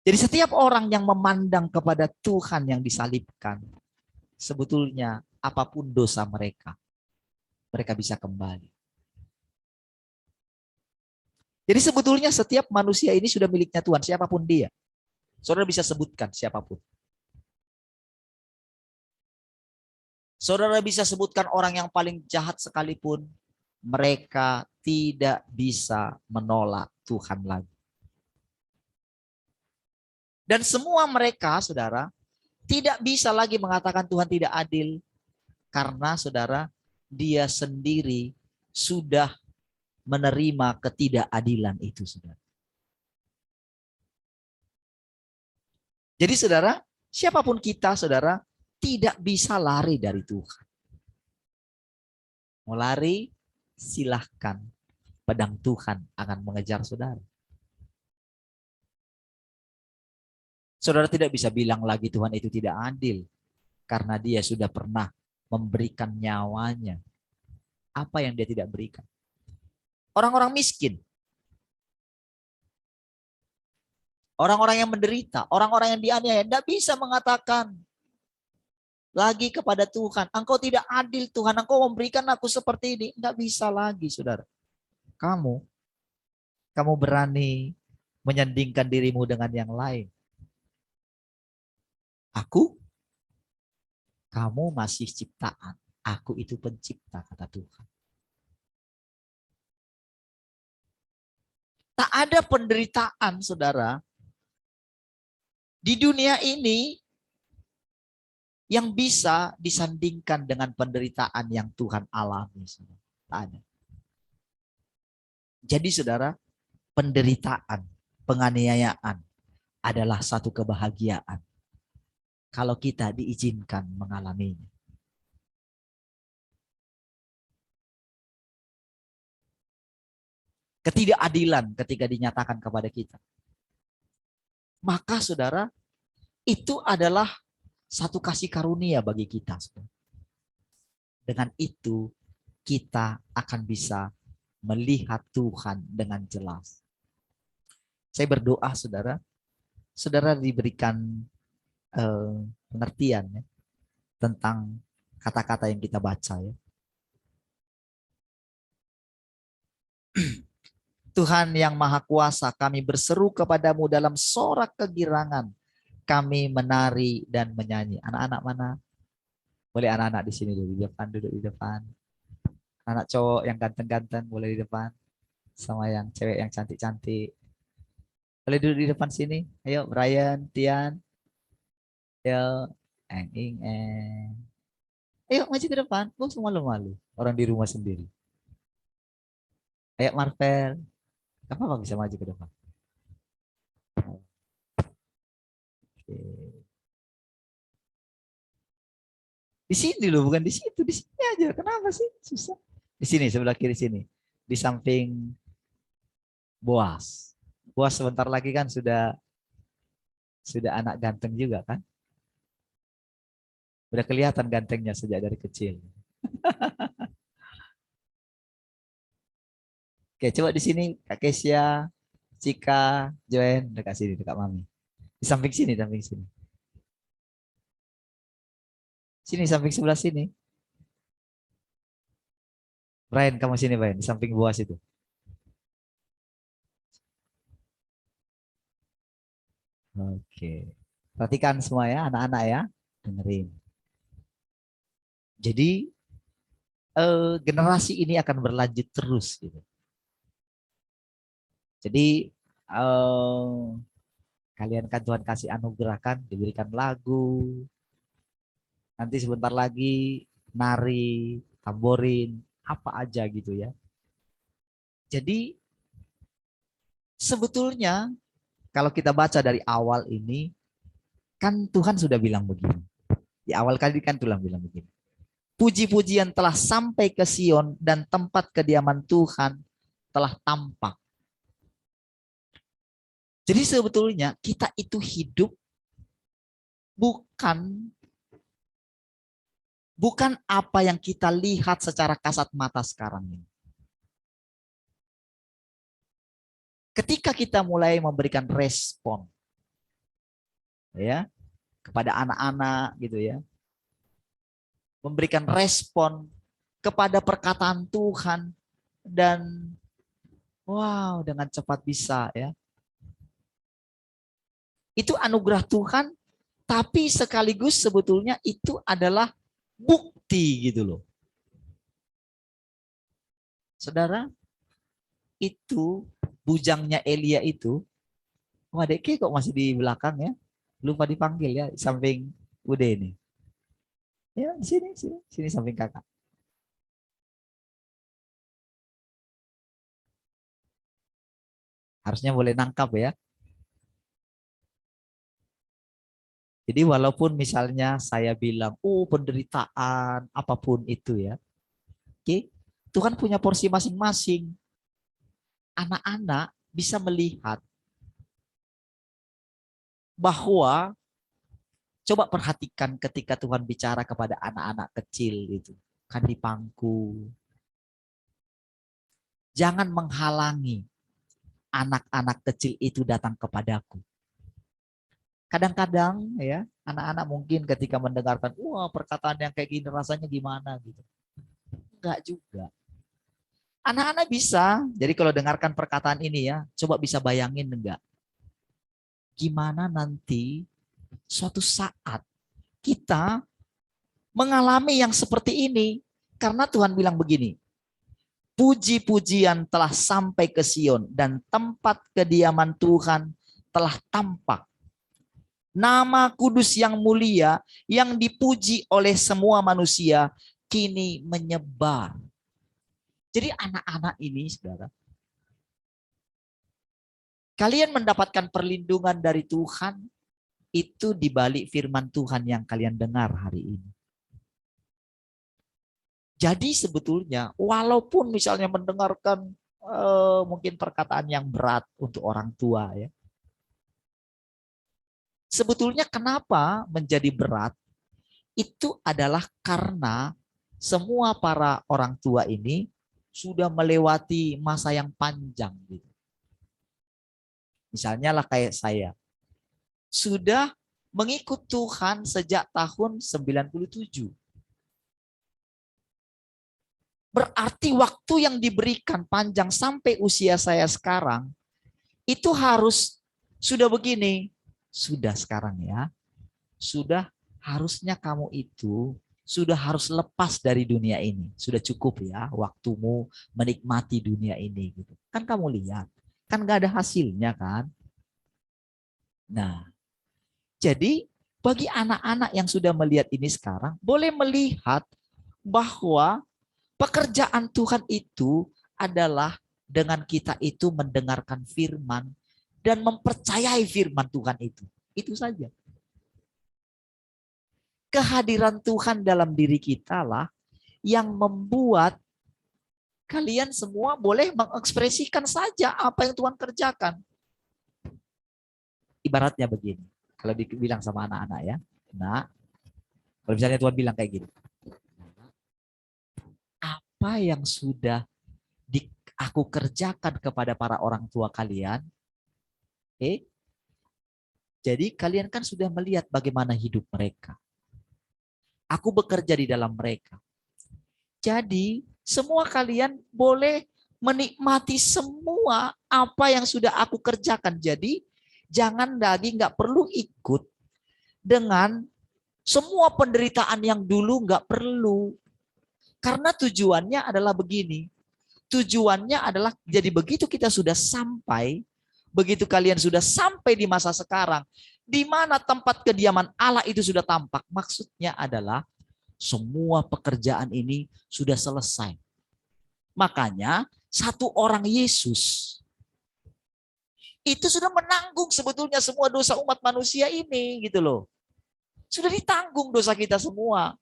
Jadi setiap orang yang memandang kepada Tuhan yang disalibkan, sebetulnya apapun dosa mereka, mereka bisa kembali. Jadi sebetulnya setiap manusia ini sudah miliknya Tuhan, siapapun dia. Saudara bisa sebutkan siapapun. Saudara bisa sebutkan orang yang paling jahat sekalipun, mereka tidak bisa menolak Tuhan lagi. Dan semua mereka, saudara, tidak bisa lagi mengatakan Tuhan tidak adil. Karena, saudara, dia sendiri sudah menerima ketidakadilan itu, saudara. Jadi saudara, siapapun kita saudara, tidak bisa lari dari Tuhan. Mau lari, silahkan. Pedang Tuhan akan mengejar saudara. Saudara tidak bisa bilang lagi Tuhan itu tidak adil. Karena dia sudah pernah memberikan nyawanya. Apa yang dia tidak berikan? Orang-orang miskin. Orang-orang yang menderita. Orang-orang yang dianiaya. Tidak bisa mengatakan lagi kepada Tuhan. Engkau tidak adil Tuhan. Engkau memberikan aku seperti ini. Tidak bisa lagi saudara. Kamu berani menyandingkan dirimu dengan yang lain. Kamu masih ciptaan. Aku itu pencipta, kata Tuhan. Tak ada penderitaan, saudara, di dunia ini yang bisa disandingkan dengan penderitaan yang Tuhan alami. Tak ada. Jadi, saudara, penderitaan, penganiayaan adalah satu kebahagiaan kalau kita diizinkan mengalaminya. Ketidakadilan ketika dinyatakan kepada kita. Maka saudara, itu adalah satu kasih karunia bagi kita. Dengan itu kita akan bisa melihat Tuhan dengan jelas. Saya berdoa saudara diberikan pengertian ya, tentang kata-kata yang kita baca ya. Tuhan yang Maha Kuasa, kami berseru kepadamu dalam sorak kegirangan. Kami menari dan menyanyi. Anak-anak mana? Boleh anak-anak di sini dulu, duduk di depan. Anak cowok yang ganteng-ganteng boleh di depan. Sama yang cewek yang cantik-cantik. Boleh duduk di depan sini. Ayo Brian, Tian. Ayo. Ayo maju ke depan. Gak usah malu-malu. Orang di rumah sendiri. Ayo Marvel. Apa bisa maju ke depan? Oke. Di sini loh, bukan di situ. Di sini aja. Kenapa sih? Susah. Di sini, sebelah kiri sini. Di samping Boas. Boas sebentar lagi kan sudah anak ganteng juga kan? Udah kelihatan gantengnya sejak dari kecil. Oke, coba di sini Kak Kesia, Cika, Joen, dekat sini, dekat Mami. Di samping sini, samping sini. Sini, samping sebelah sini. Brian, kamu sini, Brian. Di samping Boas itu. Oke. Perhatikan semua ya, anak-anak ya. Dengerin. Jadi, generasi ini akan berlanjut terus. Gitu. Jadi, kalian kan Tuhan kasih anugerahkan, diberikan lagu. Nanti sebentar lagi nari, tamborin, apa aja gitu ya. Jadi sebetulnya kalau kita baca dari awal ini, kan Tuhan sudah bilang begini. Di awal kali kan Tuhan bilang begini. Puji-pujian telah sampai ke Sion dan tempat kediaman Tuhan telah tampak. Jadi sebetulnya kita itu hidup bukan apa yang kita lihat secara kasat mata sekarang ini. Ketika kita mulai memberikan respon ya kepada anak-anak gitu ya. Memberikan respon kepada perkataan Tuhan dan wow, dengan cepat bisa ya. Itu anugerah Tuhan, tapi sekaligus sebetulnya itu adalah bukti gitu loh. Saudara, itu bujangnya Elia itu, wah Deke kok masih di belakang ya? Lupa dipanggil ya, samping Bude ini. Ya, sini samping kakak. Harusnya boleh nangkap ya. Jadi walaupun misalnya saya bilang, oh penderitaan, apapun itu ya. Oke, Tuhan punya porsi masing-masing. Anak-anak bisa melihat bahwa, coba perhatikan ketika Tuhan bicara kepada anak-anak kecil itu. Kan di pangku. Jangan menghalangi anak-anak kecil itu datang kepadaku. Kadang-kadang ya, anak-anak mungkin ketika mendengarkan, wah perkataan yang kayak gini rasanya gimana gitu. Enggak juga. Anak-anak bisa, jadi kalau dengarkan perkataan ini ya, coba bisa bayangin enggak? Gimana nanti suatu saat kita mengalami yang seperti ini. Karena Tuhan bilang begini, puji-pujian telah sampai ke Sion dan tempat kediaman Tuhan telah tampak. Nama kudus yang mulia yang dipuji oleh semua manusia kini menyebar. Jadi anak-anak ini, saudara, kalian mendapatkan perlindungan dari Tuhan itu di balik firman Tuhan yang kalian dengar hari ini. Jadi sebetulnya walaupun misalnya mendengarkan mungkin perkataan yang berat untuk orang tua ya. Sebetulnya kenapa menjadi berat? Itu adalah karena semua para orang tua ini sudah melewati masa yang panjang gitu. Misalnya lah kayak saya. Sudah mengikut Tuhan sejak tahun 97. Berarti waktu yang diberikan panjang sampai usia saya sekarang, itu harus sudah begini. Sudah sekarang ya, sudah harusnya kamu itu sudah harus lepas dari dunia ini. Sudah cukup ya waktumu menikmati dunia ini. Gitu. Kan kamu lihat, kan gak ada hasilnya kan. Nah, jadi bagi anak-anak yang sudah melihat ini sekarang, boleh melihat bahwa pekerjaan Tuhan itu adalah dengan kita itu mendengarkan firman dan mempercayai firman Tuhan itu. Itu saja. Kehadiran Tuhan dalam diri kita lah yang membuat kalian semua boleh mengekspresikan saja apa yang Tuhan kerjakan. Ibaratnya begini. Kalau dibilang sama anak-anak ya. Nah, kalau misalnya Tuhan bilang kayak gini. Apa yang sudah aku kerjakan kepada para orang tua kalian, jadi kalian kan sudah melihat bagaimana hidup mereka. Aku bekerja di dalam mereka. Jadi semua kalian boleh menikmati semua apa yang sudah aku kerjakan. Jadi jangan lagi nggak perlu ikut dengan semua penderitaan yang dulu nggak perlu. Karena tujuannya adalah begini. Tujuannya adalah jadi begitu kita sudah sampai, begitu kalian sudah sampai di masa sekarang, di mana tempat kediaman Allah itu sudah tampak. Maksudnya adalah semua pekerjaan ini sudah selesai. Makanya satu orang Yesus itu sudah menanggung sebetulnya semua dosa umat manusia ini gitu loh. Sudah ditanggung dosa kita semua.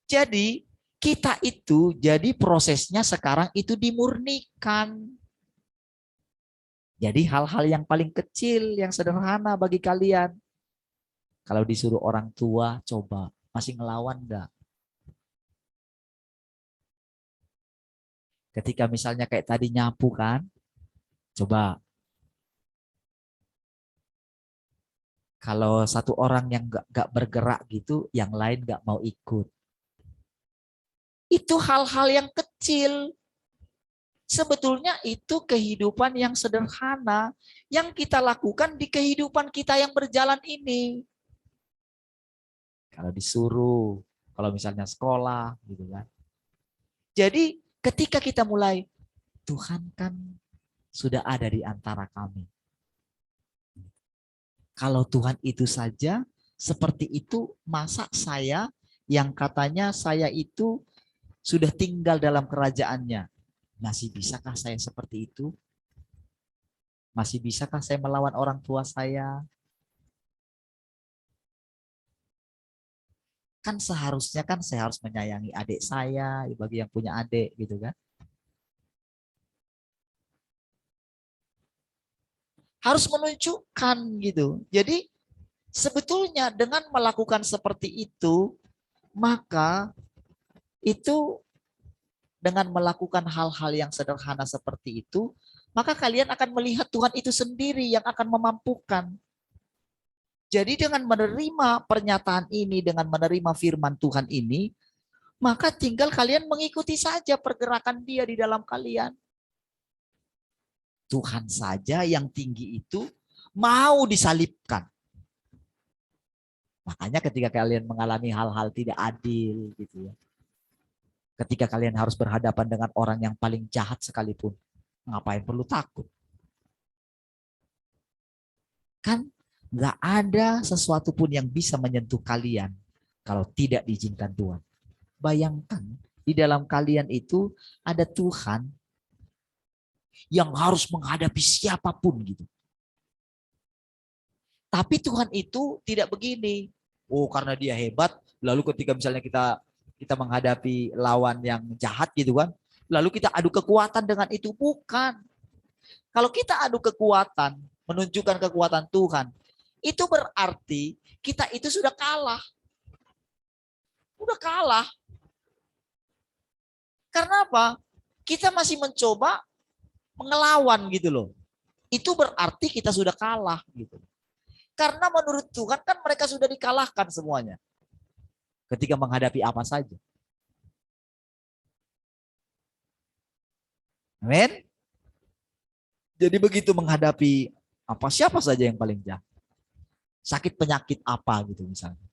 Jadi kita itu, jadi prosesnya sekarang itu dimurnikan. Jadi hal-hal yang paling kecil, yang sederhana bagi kalian. Kalau disuruh orang tua, coba. Masih ngelawan enggak? Ketika misalnya kayak tadi nyapu kan, coba. Kalau satu orang yang enggak bergerak gitu, yang lain enggak mau ikut. Itu hal-hal yang kecil. Sebetulnya itu kehidupan yang sederhana yang kita lakukan di kehidupan kita yang berjalan ini. Kalau disuruh, kalau misalnya sekolah gitu kan. Jadi ketika kita mulai, Tuhan kan sudah ada di antara kami. Kalau Tuhan itu saja seperti itu, masa saya yang katanya saya itu sudah tinggal dalam kerajaannya, masih bisakah saya seperti itu? Masih bisakah saya melawan orang tua saya? Kan seharusnya kan saya harus menyayangi adik saya, bagi yang punya adik gitu kan. Harus menunjukkan gitu. Jadi sebetulnya dengan melakukan seperti itu, maka itu dengan melakukan hal-hal yang sederhana seperti itu, maka kalian akan melihat Tuhan itu sendiri yang akan memampukan. Jadi dengan menerima pernyataan ini, dengan menerima firman Tuhan ini, maka tinggal kalian mengikuti saja pergerakan Dia di dalam kalian. Tuhan saja yang tinggi itu mau disalibkan. Makanya ketika kalian mengalami hal-hal tidak adil gitu ya. Ketika kalian harus berhadapan dengan orang yang paling jahat sekalipun, ngapain perlu takut? Kan nggak ada sesuatu pun yang bisa menyentuh kalian kalau tidak diizinkan Tuhan. Bayangkan di dalam kalian itu ada Tuhan yang harus menghadapi siapapun gitu. Tapi Tuhan itu tidak begini. Oh, karena Dia hebat, lalu ketika misalnya kita menghadapi lawan yang jahat gitu kan, lalu kita adu kekuatan dengan itu. Bukan. Kalau kita adu kekuatan, menunjukkan kekuatan Tuhan, itu berarti kita itu sudah kalah. Udah kalah. Karena apa? Kita masih mencoba mengelawan gitu loh. Itu berarti kita sudah kalah gitu. Karena menurut Tuhan kan mereka sudah dikalahkan semuanya. Ketika menghadapi apa saja. Amin. Jadi begitu menghadapi siapa saja yang paling jahat. Sakit penyakit apa gitu misalnya.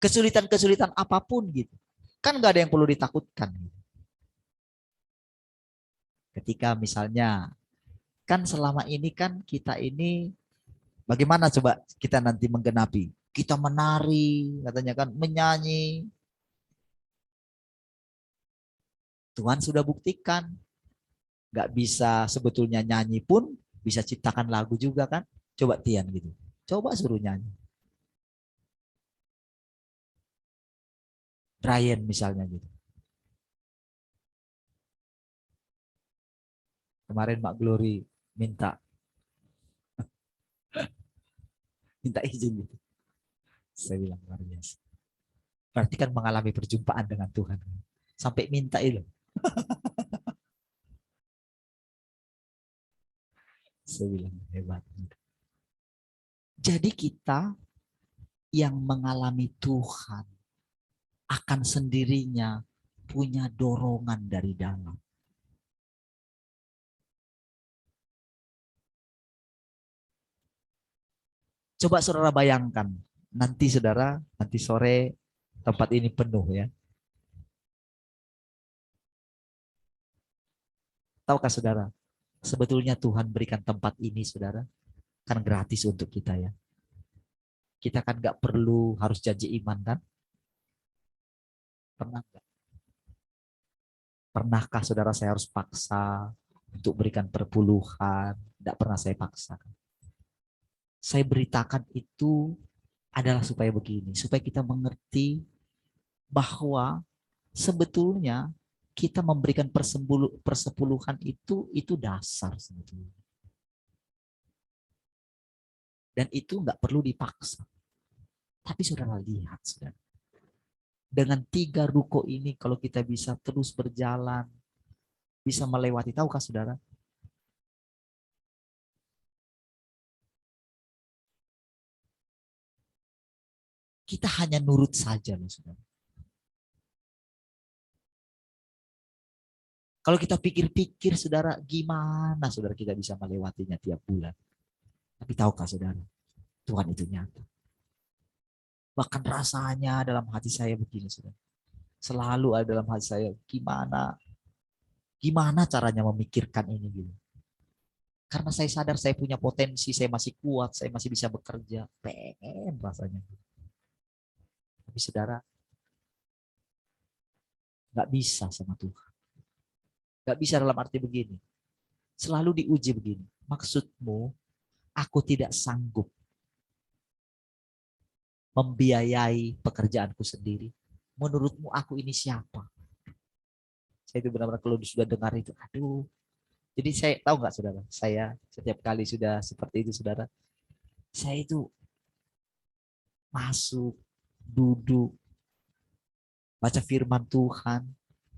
Kesulitan-kesulitan apapun gitu. Kan gak ada yang perlu ditakutkan. Ketika misalnya, kan selama ini kan kita ini, bagaimana coba kita nanti menggenapi? Kita menari, katanya kan, menyanyi. Tuhan sudah buktikan. Gak bisa sebetulnya nyanyi pun, bisa ciptakan lagu juga kan. Coba Tian gitu. Coba suruh nyanyi. Ryan misalnya gitu. Kemarin Mak Glory minta izin gitu. Saya bilang luar biasa. Berarti kan mengalami perjumpaan dengan Tuhan. Sampai minta itu. Saya bilang hebat. Jadi kita yang mengalami Tuhan akan sendirinya punya dorongan dari dalam. Coba saudara bayangkan, nanti sore tempat ini penuh ya. Tahukah saudara, sebetulnya Tuhan berikan tempat ini saudara, kan gratis untuk kita ya. Kita kan gak perlu harus janji iman kan? Pernah gak? Pernahkah saudara saya harus paksa untuk berikan perpuluhan? Tidak pernah saya paksakan. Saya beritakan itu adalah supaya begini, supaya kita mengerti bahwa sebetulnya kita memberikan persepuluhan itu dasar sebetulnya. Dan itu nggak perlu dipaksa. Tapi saudara lihat, saudara. Dengan 3 ruko ini kalau kita bisa terus berjalan, bisa melewati, tahukah saudara? Kita hanya nurut saja loh saudara. Kalau kita pikir-pikir saudara, gimana saudara kita bisa melewatinya tiap bulan. Tapi tahukah saudara, Tuhan itu nyata. Bahkan rasanya dalam hati saya begini saudara. Selalu ada dalam hati saya, gimana caranya memikirkan ini gitu. Karena saya sadar saya punya potensi, saya masih kuat, saya masih bisa bekerja. Pengen rasanya. Tapi saudara, gak bisa sama Tuhan. Gak bisa dalam arti begini. Selalu diuji begini. maksudmu aku tidak sanggup membiayai pekerjaanku sendiri. Menurutmu aku ini siapa? Saya itu benar-benar kalau sudah dengar itu, aduh. Jadi saya tahu nggak saudara, saya setiap kali sudah seperti itu saudara, saya itu masuk, duduk, baca firman Tuhan,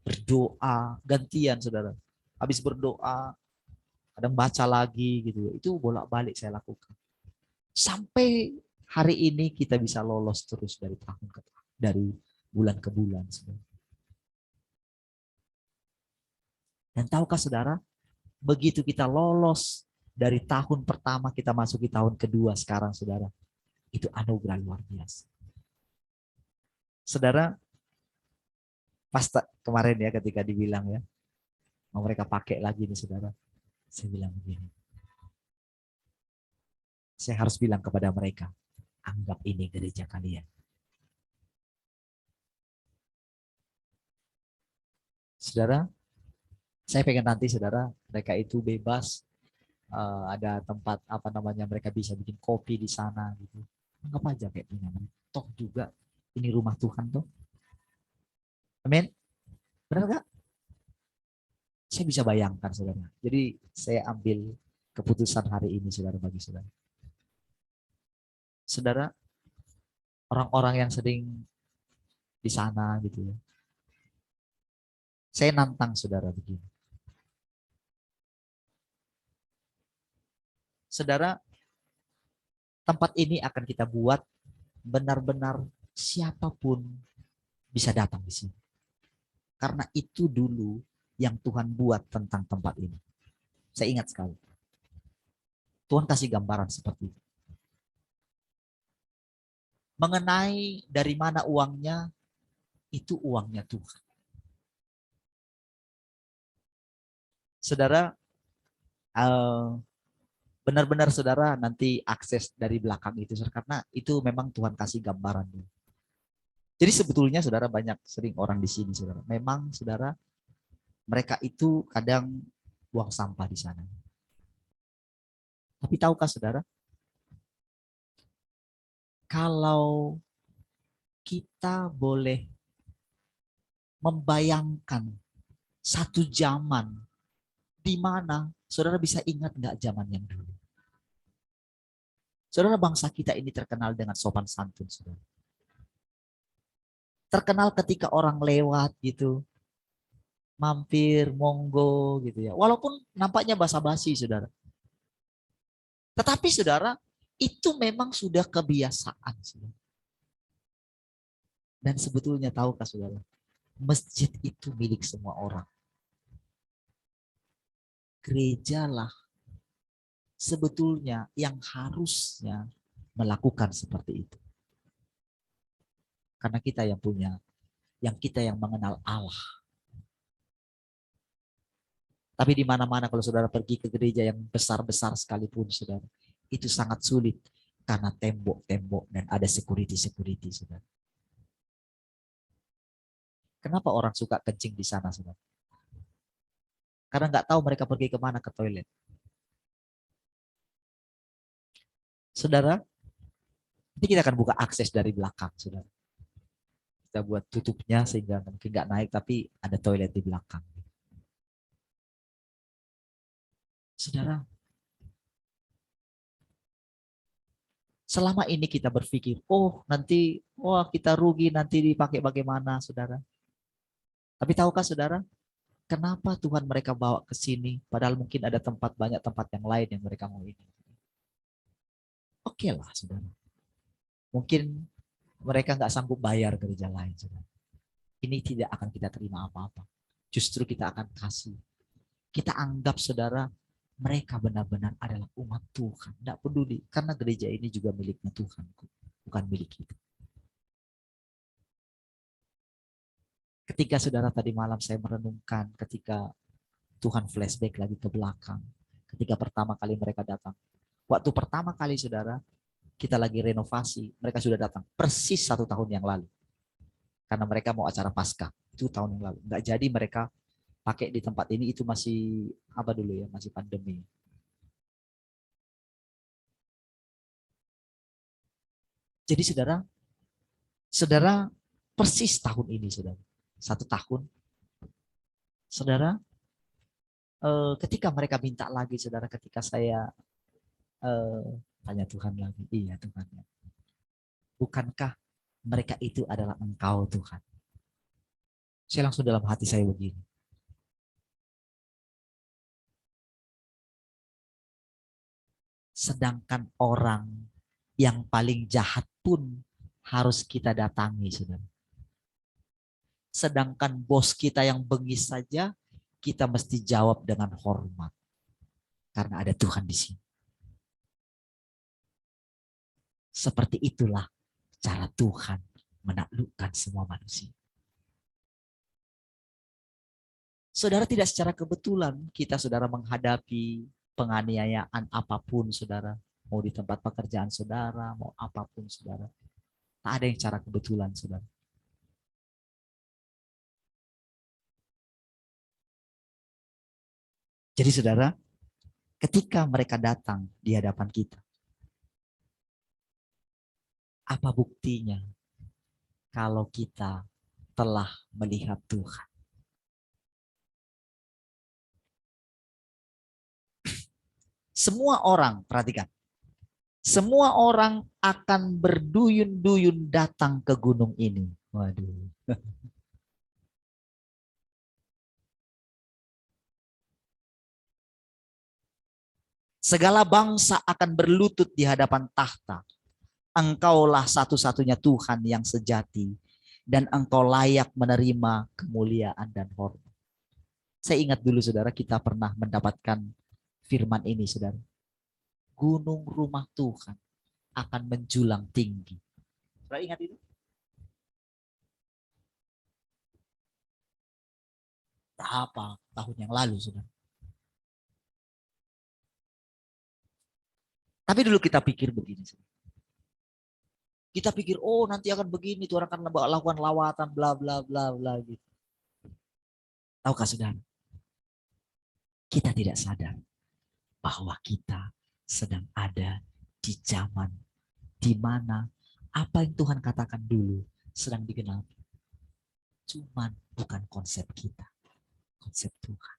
berdoa, gantian saudara. Habis berdoa, kadang baca lagi gitu. Itu bolak-balik saya lakukan. Sampai hari ini kita bisa lolos terus dari tahun ke tahun, dari bulan ke bulan saudara. Dan tahukah saudara, begitu kita lolos dari tahun pertama kita masuk di tahun kedua sekarang saudara, itu anugerah luar biasa. Saudara, pas kemarin ya ketika dibilang ya, mau mereka pakai lagi nih saudara, saya bilang begini, saya harus bilang kepada mereka, anggap ini gereja kalian. Saudara, saya pengen nanti saudara, mereka itu bebas, ada tempat apa namanya, mereka bisa bikin kopi di sana gitu. Anggap aja kayak punya mereka. Toh juga ini rumah Tuhan tuh. Amin. Benar gak? Saya bisa bayangkan saudara. Jadi saya ambil keputusan hari ini saudara, bagi saudara. Saudara, orang-orang yang sering di sana gitu ya. Saya nantang saudara begini. Saudara, tempat ini akan kita buat benar-benar siapapun bisa datang di sini. Karena itu dulu yang Tuhan buat tentang tempat ini. Saya ingat sekali. Tuhan kasih gambaran seperti itu. Mengenai dari mana uangnya, itu uangnya Tuhan. Saudara, benar-benar saudara nanti akses dari belakang itu, karena itu memang Tuhan kasih gambaran. Jadi sebetulnya saudara, banyak sering orang di sini saudara, memang saudara mereka itu kadang buang sampah di sana. Tapi tahukah saudara, kalau kita boleh membayangkan satu zaman di mana saudara bisa ingat nggak zaman yang dulu? Saudara, bangsa kita ini terkenal dengan sopan santun, saudara. Terkenal ketika orang lewat gitu, mampir, monggo gitu ya. Walaupun nampaknya basa-basi, saudara. Tetapi saudara, itu memang sudah kebiasaan, saudara. Dan sebetulnya tahukah saudara, masjid itu milik semua orang. Gerejalah sebetulnya yang harusnya melakukan seperti itu. Karena kita yang punya, kita yang mengenal Allah. Tapi di mana-mana kalau saudara pergi ke gereja yang besar-besar sekalipun saudara, itu sangat sulit karena tembok-tembok dan ada security saudara. Kenapa orang suka kencing di sana saudara? Karena nggak tahu mereka pergi kemana, ke toilet. Saudara, nanti kita akan buka akses dari belakang saudara. Kita buat tutupnya sehingga mungkin nggak naik, tapi ada toilet di belakang. Saudara, selama ini kita berpikir, nanti kita rugi, nanti dipakai bagaimana saudara. Tapi tahukah saudara, kenapa Tuhan mereka bawa ke sini, padahal mungkin ada banyak tempat yang lain yang mereka mau ini. Oke lah saudara. Mungkin mereka nggak sanggup bayar gereja lain, saudara. Ini tidak akan kita terima apa-apa. Justru kita akan kasih. Kita anggap saudara, mereka benar-benar adalah umat Tuhan. Tidak peduli, karena gereja ini juga miliknya Tuhan, bukan milik kita. Ketika saudara tadi malam saya merenungkan, ketika Tuhan flashback lagi ke belakang, ketika pertama kali mereka datang. Waktu pertama kali saudara, kita lagi renovasi, mereka sudah datang persis 1 tahun yang lalu. Karena mereka mau acara Paskah, itu tahun yang lalu. Nggak jadi mereka pakai di tempat ini, itu masih apa dulu ya, masih pandemi. Jadi saudara persis tahun ini saudara. 1 tahun. Saudara, ketika mereka minta lagi saudara, ketika saya tanya Tuhan lagi, iya Tuhan. Bukankah mereka itu adalah Engkau Tuhan? Saya langsung dalam hati saya begini. Sedangkan orang yang paling jahat pun harus kita datangi, saudara. Sedangkan bos kita yang bengis saja, kita mesti jawab dengan hormat. Karena ada Tuhan di sini. Seperti itulah cara Tuhan menaklukkan semua manusia. Saudara, tidak secara kebetulan kita saudara menghadapi penganiayaan apapun saudara. Mau di tempat pekerjaan saudara, mau apapun saudara. Tak ada yang cara kebetulan saudara. Jadi saudara, ketika mereka datang di hadapan kita, apa buktinya kalau kita telah melihat Tuhan? Semua orang, perhatikan. Semua orang akan berduyun-duyun datang ke gunung ini. Waduh. Segala bangsa akan berlutut di hadapan tahta. Engkaulah satu-satunya Tuhan yang sejati. Dan engkau layak menerima kemuliaan dan hormat. Saya ingat dulu saudara, kita pernah mendapatkan firman ini saudara. Gunung rumah Tuhan akan menjulang tinggi. Saudara ingat itu? Berapa tahun yang lalu saudara. Tapi dulu kita pikir begini saudara. Kita pikir, oh nanti akan begini, Tuhan akan lakukan lawatan, bla bla bla bla gitu. Tahukah saudara? Kita tidak sadar bahwa kita sedang ada di zaman di mana apa yang Tuhan katakan dulu sedang digenapi. Cuman bukan konsep kita, konsep Tuhan.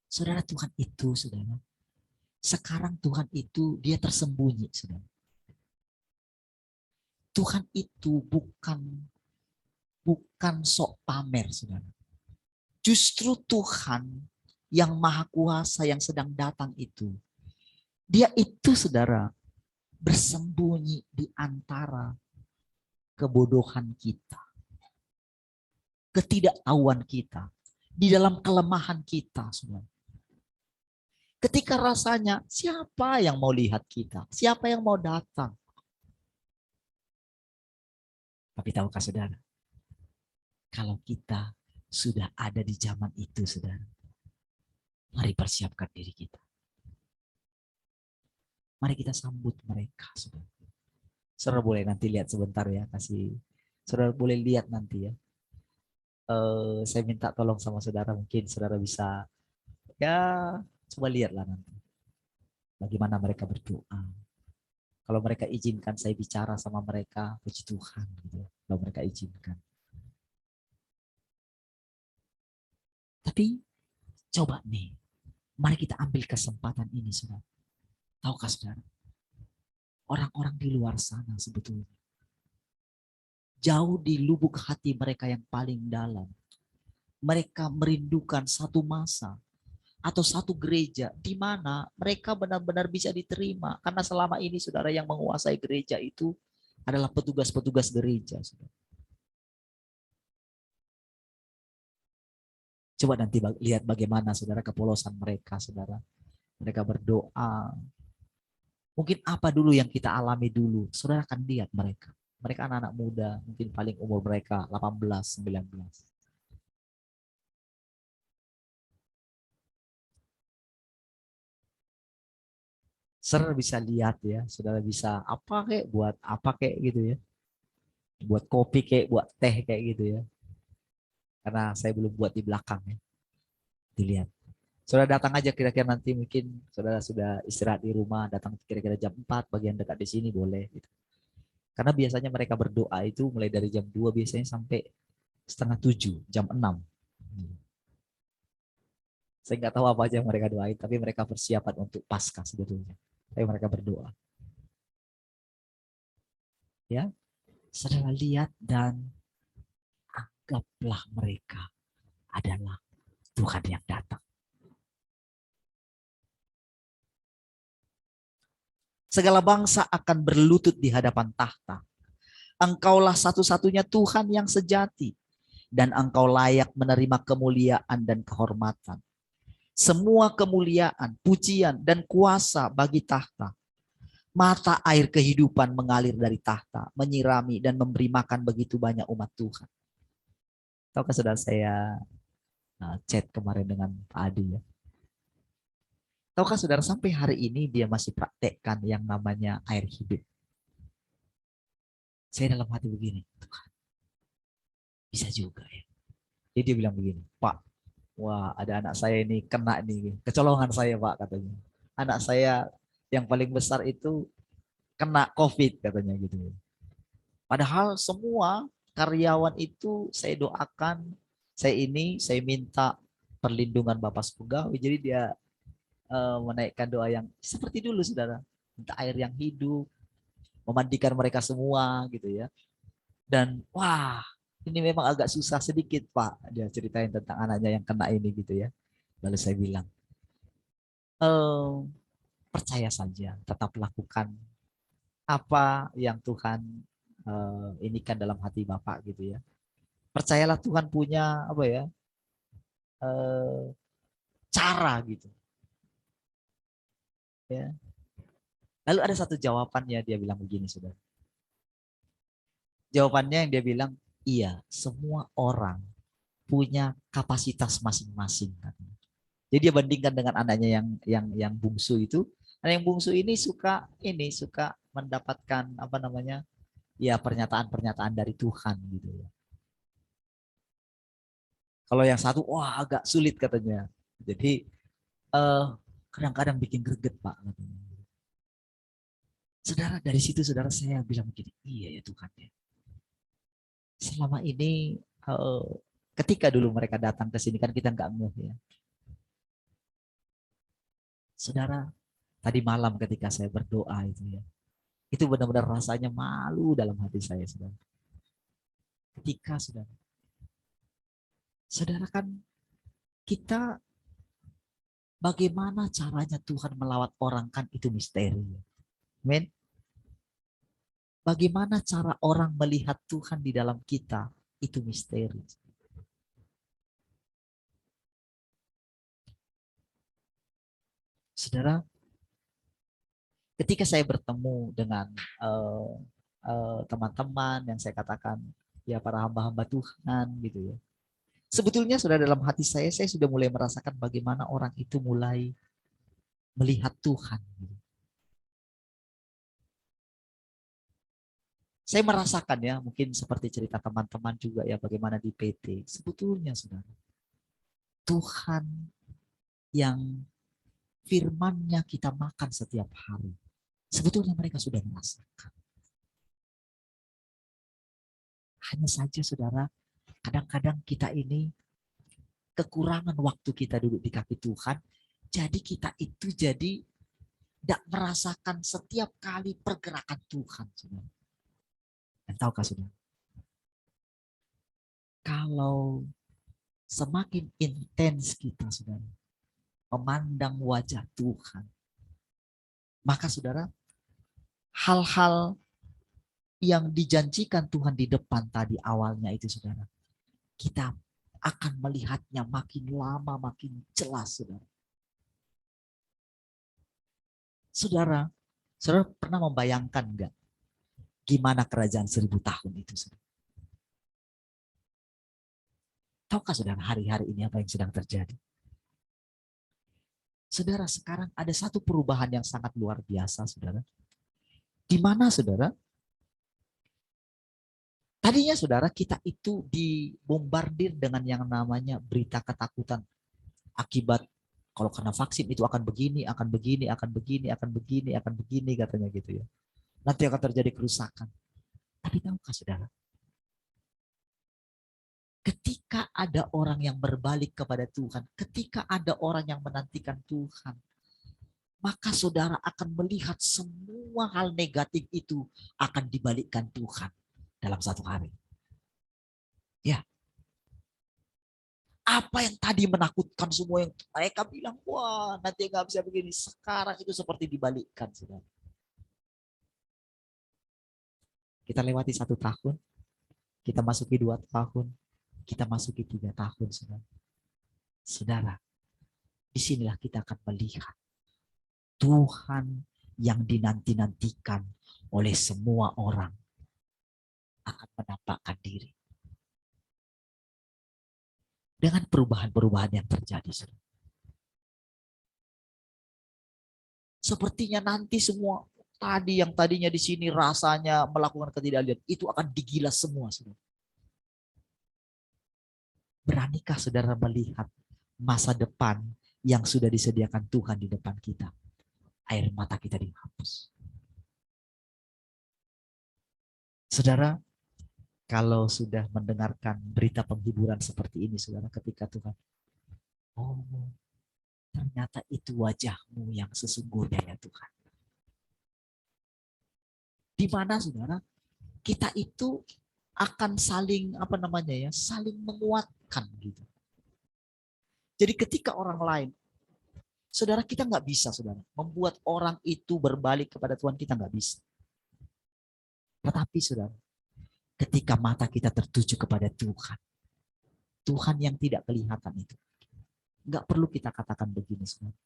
Saudara, Tuhan itu, saudara, sekarang Tuhan itu dia tersembunyi, saudara. Tuhan itu bukan sok pamer, saudara. Justru Tuhan yang maha kuasa yang sedang datang itu, dia itu saudara bersembunyi di antara kebodohan kita, ketidaktahuan kita, di dalam kelemahan kita, saudara. Ketika rasanya siapa yang mau lihat kita, siapa yang mau datang. Tapi tahukah saudara, kalau kita sudah ada di zaman itu, saudara, mari persiapkan diri kita. Mari kita sambut mereka, saudara. Saudara boleh nanti lihat sebentar ya, saudara boleh lihat nanti ya. Saya minta tolong sama saudara, mungkin saudara bisa ya coba lihatlah nanti bagaimana mereka berdoa. Kalau mereka izinkan saya bicara sama mereka, puji Tuhan gitu. Kalau mereka izinkan. Tapi coba nih, mari kita ambil kesempatan ini, saudara. Tahukah saudara, orang-orang di luar sana sebetulnya, jauh di lubuk hati mereka yang paling dalam, mereka merindukan satu masa atau satu gereja di mana mereka benar-benar bisa diterima. Karena selama ini saudara yang menguasai gereja itu adalah petugas-petugas gereja. Saudara. Coba nanti lihat bagaimana saudara kepolosan mereka, saudara. Mereka berdoa. Mungkin apa dulu yang kita alami dulu, saudara akan lihat mereka. Mereka anak-anak muda, mungkin paling umur mereka 18, 19. Saudara bisa lihat ya, saudara bisa apa kayak buat apa kayak gitu ya. Buat kopi kayak, buat teh kayak gitu ya. Karena saya belum buat di belakang ya. Dilihat. Saudara datang aja kira-kira nanti mungkin saudara sudah istirahat di rumah, datang kira-kira jam 4, bagian dekat di sini boleh. Gitu. Karena biasanya mereka berdoa itu mulai dari jam 2 biasanya sampai setengah 7, jam 6. Saya nggak tahu apa aja yang mereka doain, tapi mereka persiapan untuk Paskah sebetulnya. Tapi mereka berdoa. Ya, saudara lihat dan anggaplah mereka adalah Tuhan yang datang. Segala bangsa akan berlutut di hadapan tahta. Engkaulah satu-satunya Tuhan yang sejati. Dan engkau layak menerima kemuliaan dan kehormatan. Semua kemuliaan, pujian, dan kuasa bagi tahta. Mata air kehidupan mengalir dari tahta. Menyirami dan memberi makan begitu banyak umat Tuhan. Tahukah saudara saya chat kemarin dengan Pak Adi ya. Tahukah saudara sampai hari ini dia masih praktekkan yang namanya air hidup. Saya dalam hati begini, Tuhan, bisa juga ya. Jadi dia bilang begini, Pak, wah ada anak saya ini kena nih, kecolongan saya Pak katanya. Anak saya yang paling besar itu kena COVID katanya gitu. Padahal semua karyawan itu saya doakan, saya minta perlindungan Bapak Sepegawai. Jadi dia menaikkan doa yang seperti dulu saudara, minta air yang hidup, memandikan mereka semua gitu ya. Dan wah ini memang agak susah sedikit Pak, dia ceritain tentang anaknya yang kena ini gitu ya. Lalu saya bilang percaya saja, tetap lakukan apa yang Tuhan inikan dalam hati Bapak gitu ya. Percayalah Tuhan punya apa ya, cara gitu ya. Lalu ada satu jawabannya, dia bilang begini saudara. Jawabannya yang dia bilang, iya, semua orang punya kapasitas masing-masing. Jadi dia bandingkan dengan anaknya yang bungsu itu. Anak yang bungsu ini suka mendapatkan apa namanya, ya pernyataan-pernyataan dari Tuhan gitu ya. Kalau yang satu, wah agak sulit katanya. Jadi kadang-kadang bikin greget Pak. Saudara, dari situ saudara saya bilang begini, iya ya Tuhan ya. Selama ini ketika dulu mereka datang ke sini kan kita nggak ngeh ya. Saudara, tadi malam ketika saya berdoa itu benar-benar rasanya malu dalam hati saya saudara. Ketika saudara kan kita bagaimana caranya Tuhan melawat orang kan itu misteri. Amin. Bagaimana cara orang melihat Tuhan di dalam kita, itu misteri. Saudara, ketika saya bertemu dengan teman-teman yang saya katakan, ya para hamba-hamba Tuhan gitu ya. Sebetulnya saudara dalam hati saya sudah mulai merasakan bagaimana orang itu mulai melihat Tuhan. Gitu. Saya merasakan ya, mungkin seperti cerita teman-teman juga ya, bagaimana di PT. Sebetulnya saudara, Tuhan yang firman-Nya kita makan setiap hari. Sebetulnya mereka sudah merasakan. Hanya saja saudara, kadang-kadang kita ini kekurangan waktu kita duduk di kaki Tuhan. Jadi kita itu jadi tidak merasakan setiap kali pergerakan Tuhan. Saudara. Dan tahukah saudara? Kalau semakin intens kita saudara memandang wajah Tuhan, maka saudara hal-hal yang dijanjikan Tuhan di depan tadi awalnya itu saudara, kita akan melihatnya makin lama makin jelas saudara. Saudara pernah membayangkan enggak gimana kerajaan 1000 tahun itu saudara? Tahukah saudara hari-hari ini apa yang sedang terjadi? Saudara, sekarang ada satu perubahan yang sangat luar biasa saudara. Di mana saudara? Tadinya saudara kita itu dibombardir dengan yang namanya berita ketakutan akibat Kalau karena vaksin itu akan begini, akan begini, akan begini, akan begini, akan begini katanya gitu ya. Nanti akan terjadi kerusakan. Tapi tahukah saudara? Ketika ada orang yang berbalik kepada Tuhan, ketika ada orang yang menantikan Tuhan, maka saudara akan melihat semua hal negatif itu akan dibalikkan Tuhan dalam satu hari. Ya. Apa yang tadi menakutkan semua yang mereka bilang, wah nanti nggak bisa begini. Sekarang itu seperti dibalikkan, saudara. Kita lewati 1 tahun, kita masuki 2 tahun, kita masuki 3 tahun, saudara. Saudara, disinilah kita akan melihat Tuhan yang dinanti-nantikan oleh semua orang akan menampakkan diri. Dengan perubahan-perubahan yang terjadi. Saudara. Sepertinya nanti semua tadi yang tadinya di sini rasanya melakukan ketidakadilan itu akan digilas semua. Saudara. Beranikah saudara melihat masa depan yang sudah disediakan Tuhan di depan kita? Air mata kita dihapus. Saudara, kalau sudah mendengarkan berita penghiburan seperti ini, saudara, ketika Tuhan, oh ternyata itu wajahmu yang sesungguhnya ya Tuhan. Di mana saudara, kita itu akan saling saling menguatkan gitu. Jadi ketika orang lain, saudara kita nggak bisa saudara membuat orang itu berbalik kepada Tuhan, kita nggak bisa. Tetapi saudara, ketika mata kita tertuju kepada Tuhan, Tuhan yang tidak kelihatan itu, nggak perlu kita katakan begini saudara.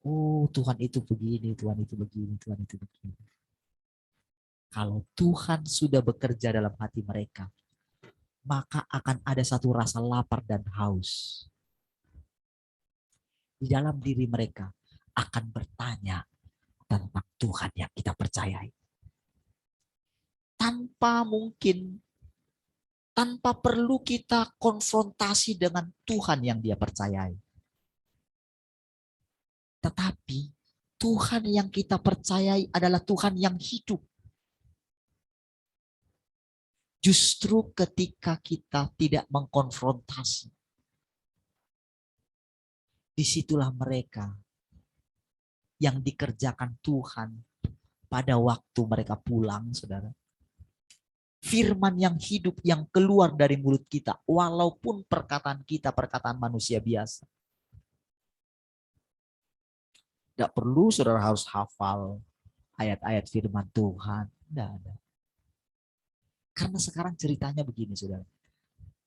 Oh Tuhan itu begini, Tuhan itu begini, Tuhan itu begini. Kalau Tuhan sudah bekerja dalam hati mereka, maka akan ada satu rasa lapar dan haus. Di dalam diri mereka akan bertanya tentang Tuhan yang kita percayai. Tanpa perlu kita konfrontasi dengan Tuhan yang dia percayai. Tetapi Tuhan yang kita percayai adalah Tuhan yang hidup. Justru ketika kita tidak mengkonfrontasi, disitulah mereka yang dikerjakan Tuhan pada waktu mereka pulang, saudara. Firman yang hidup yang keluar dari mulut kita, walaupun perkataan kita perkataan manusia biasa. Tidak perlu saudara harus hafal ayat-ayat firman Tuhan. Tidak ada. Karena sekarang ceritanya begini saudara.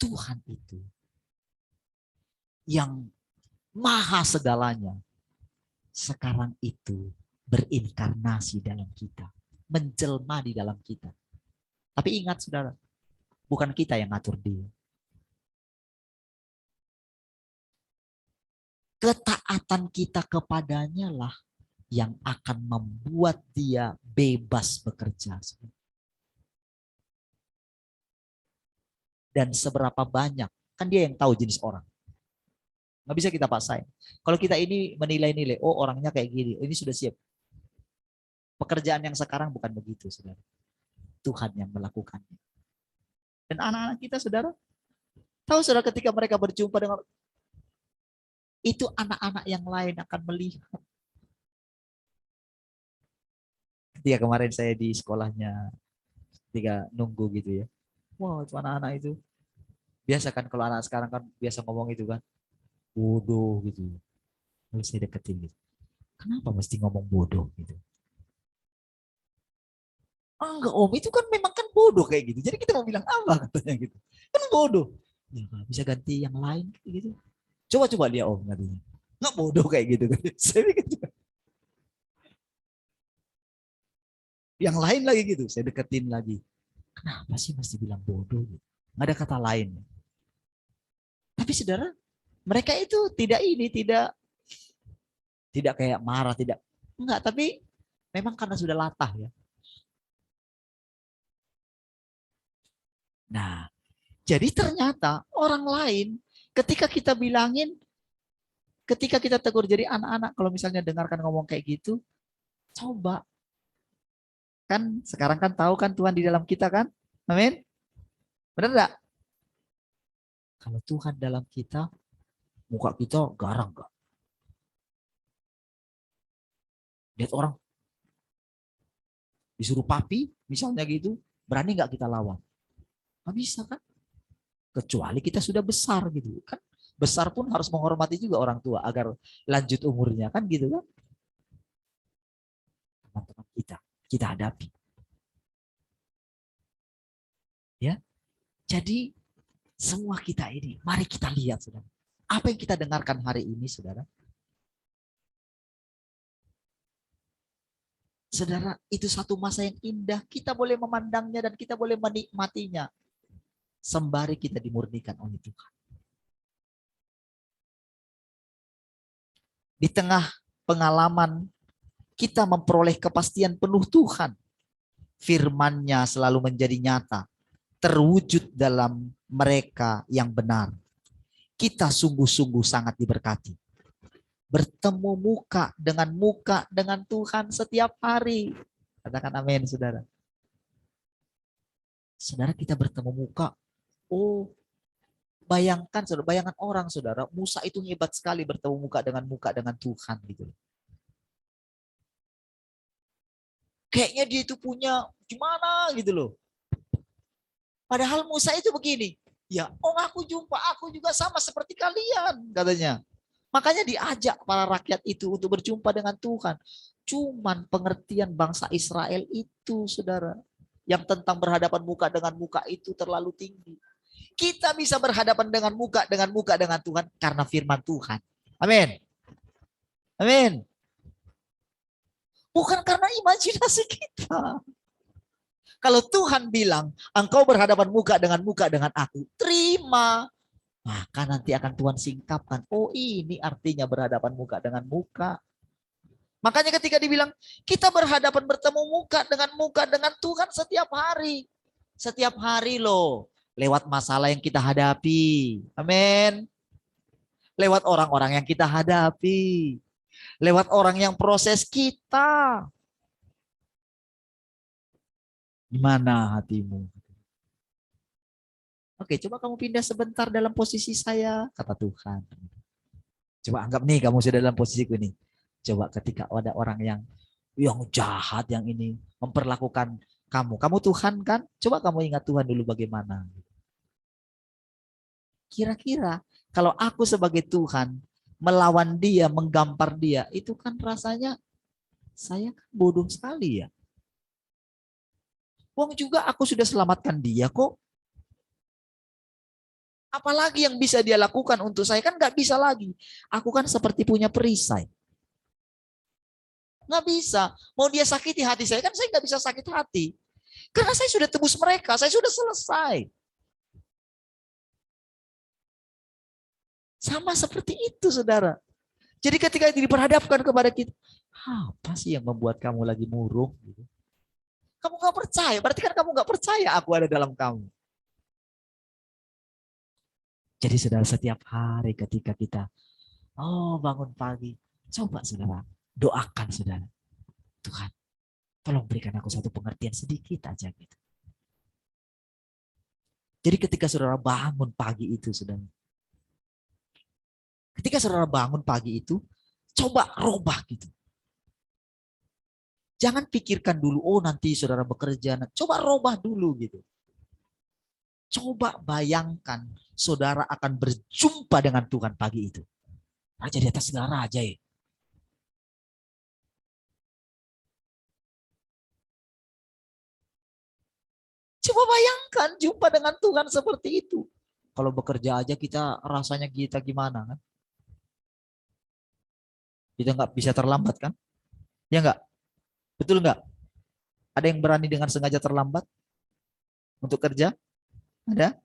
Tuhan itu yang maha segalanya sekarang itu berinkarnasi dalam kita. Menjelma di dalam kita. Tapi ingat saudara, bukan kita yang ngatur dia. Ketaatan kita kepadanya lah yang akan membuat dia bebas bekerja. Dan seberapa banyak, kan dia yang tahu jenis orang. Nggak bisa kita paksain. Kalau kita ini menilai-nilai, oh orangnya kayak gini, ini sudah siap. Pekerjaan yang sekarang bukan begitu, saudara. Tuhan yang melakukannya. Dan anak-anak kita, saudara, tahu saudara ketika mereka berjumpa dengan itu, anak-anak yang lain akan melihat. Ketika kemarin saya di sekolahnya, ketika nunggu gitu ya. Wow, itu anak-anak itu. Biasa kan kalau anak sekarang kan biasa ngomong itu kan. Bodoh gitu. Lalu saya deketin gitu. Kenapa mesti ngomong bodoh gitu? Enggak om, itu kan memang kan bodoh kayak gitu. Jadi kita mau bilang apa katanya gitu. Kan bodoh. Ya bisa ganti yang lain gitu. Coba-coba dia om katanya. Enggak bodoh kayak gitu. Saya pikir yang lain lagi gitu. Saya deketin lagi. Kenapa sih mesti bilang bodoh gitu? Nggak ada kata lain. Tapi saudara, mereka itu tidak kayak marah, tidak. Enggak, tapi memang karena sudah latah ya. Nah, jadi ternyata orang lain ketika kita bilangin ketika kita tegur, jadi anak-anak kalau misalnya dengarkan ngomong kayak gitu, coba. Kan sekarang kan tahu kan Tuhan di dalam kita kan? Amin. Benar enggak? Kalau Tuhan dalam kita, muka kita garang enggak? Lihat orang disuruh papi, misalnya gitu, berani enggak kita lawan? Nggak bisa kan? Kecuali kita sudah besar gitu kan. Besar pun harus menghormati juga orang tua agar lanjut umurnya kan gitu kan. Teman-teman kita hadapi. Ya. Jadi semua kita ini, mari kita lihat Saudara. Apa yang kita dengarkan hari ini Saudara? Saudara, itu satu masa yang indah. Kita boleh memandangnya dan kita boleh menikmatinya. Sembari kita dimurnikan oleh Tuhan. Di tengah pengalaman kita memperoleh kepastian penuh Tuhan. Firman-Nya selalu menjadi nyata, terwujud dalam mereka yang benar. Kita sungguh-sungguh sangat diberkati. Bertemu muka dengan Tuhan setiap hari. Katakan amin, Saudara. Saudara, kita bertemu muka. Oh, bayangkan Saudara, bayangan orang Saudara, Musa itu hebat sekali bertemu muka dengan Tuhan gitu. Kayaknya dia itu punya gimana gitu loh. Padahal Musa itu begini, ya, aku juga sama seperti kalian katanya. Makanya diajak para rakyat itu untuk berjumpa dengan Tuhan. Cuman pengertian bangsa Israel itu Saudara, yang tentang berhadapan muka dengan muka itu terlalu tinggi. Kita bisa berhadapan dengan muka dengan Tuhan karena firman Tuhan. Amin. Amin. Bukan karena imajinasi kita. Kalau Tuhan bilang, engkau berhadapan muka dengan aku, terima. Maka nanti akan Tuhan singkapkan. Oh, ini artinya berhadapan muka dengan muka. Makanya ketika dibilang, kita bertemu muka dengan Tuhan setiap hari. Setiap hari loh. Lewat masalah yang kita hadapi. Amin. Lewat orang-orang yang kita hadapi. Lewat orang yang proses kita. Gimana hatimu? Oke, coba kamu pindah sebentar dalam posisi saya, kata Tuhan. Coba anggap nih kamu sudah dalam posisiku nih. Coba ketika ada orang yang jahat yang ini memperlakukan kamu Tuhan kan? Coba kamu ingat Tuhan dulu bagaimana. Kira-kira kalau aku sebagai Tuhan melawan dia, menggampar dia, itu kan rasanya saya kan bodoh sekali ya. Wong juga aku sudah selamatkan dia kok. Apalagi yang bisa dia lakukan untuk saya, kan nggak bisa lagi. Aku kan seperti punya perisai. Nggak bisa. Mau dia sakiti hati saya, kan saya nggak bisa sakit hati. Karena saya sudah tebus mereka, saya sudah selesai. Sama seperti itu, Saudara. Jadi ketika diperhadapkan kepada kita, apa sih yang membuat kamu lagi murung? Kamu nggak percaya, berarti kan kamu nggak percaya aku ada dalam kamu. Jadi Saudara, setiap hari ketika kita bangun pagi, coba Saudara, doakan Saudara. Tuhan, tolong berikan aku satu pengertian sedikit aja gitu. Jadi ketika Saudara bangun pagi itu, Saudara, ketika Saudara bangun pagi itu, coba robah gitu. Jangan pikirkan dulu, nanti Saudara bekerja. Coba robah dulu gitu. Coba bayangkan Saudara akan berjumpa dengan Tuhan pagi itu. Raja di atas segala raja ya. Coba bayangkan jumpa dengan Tuhan seperti itu. Kalau bekerja aja kita rasanya kita gimana kan? Kita nggak bisa terlambat kan? Ya nggak? Betul nggak? Ada yang berani dengan sengaja terlambat untuk kerja? Ada?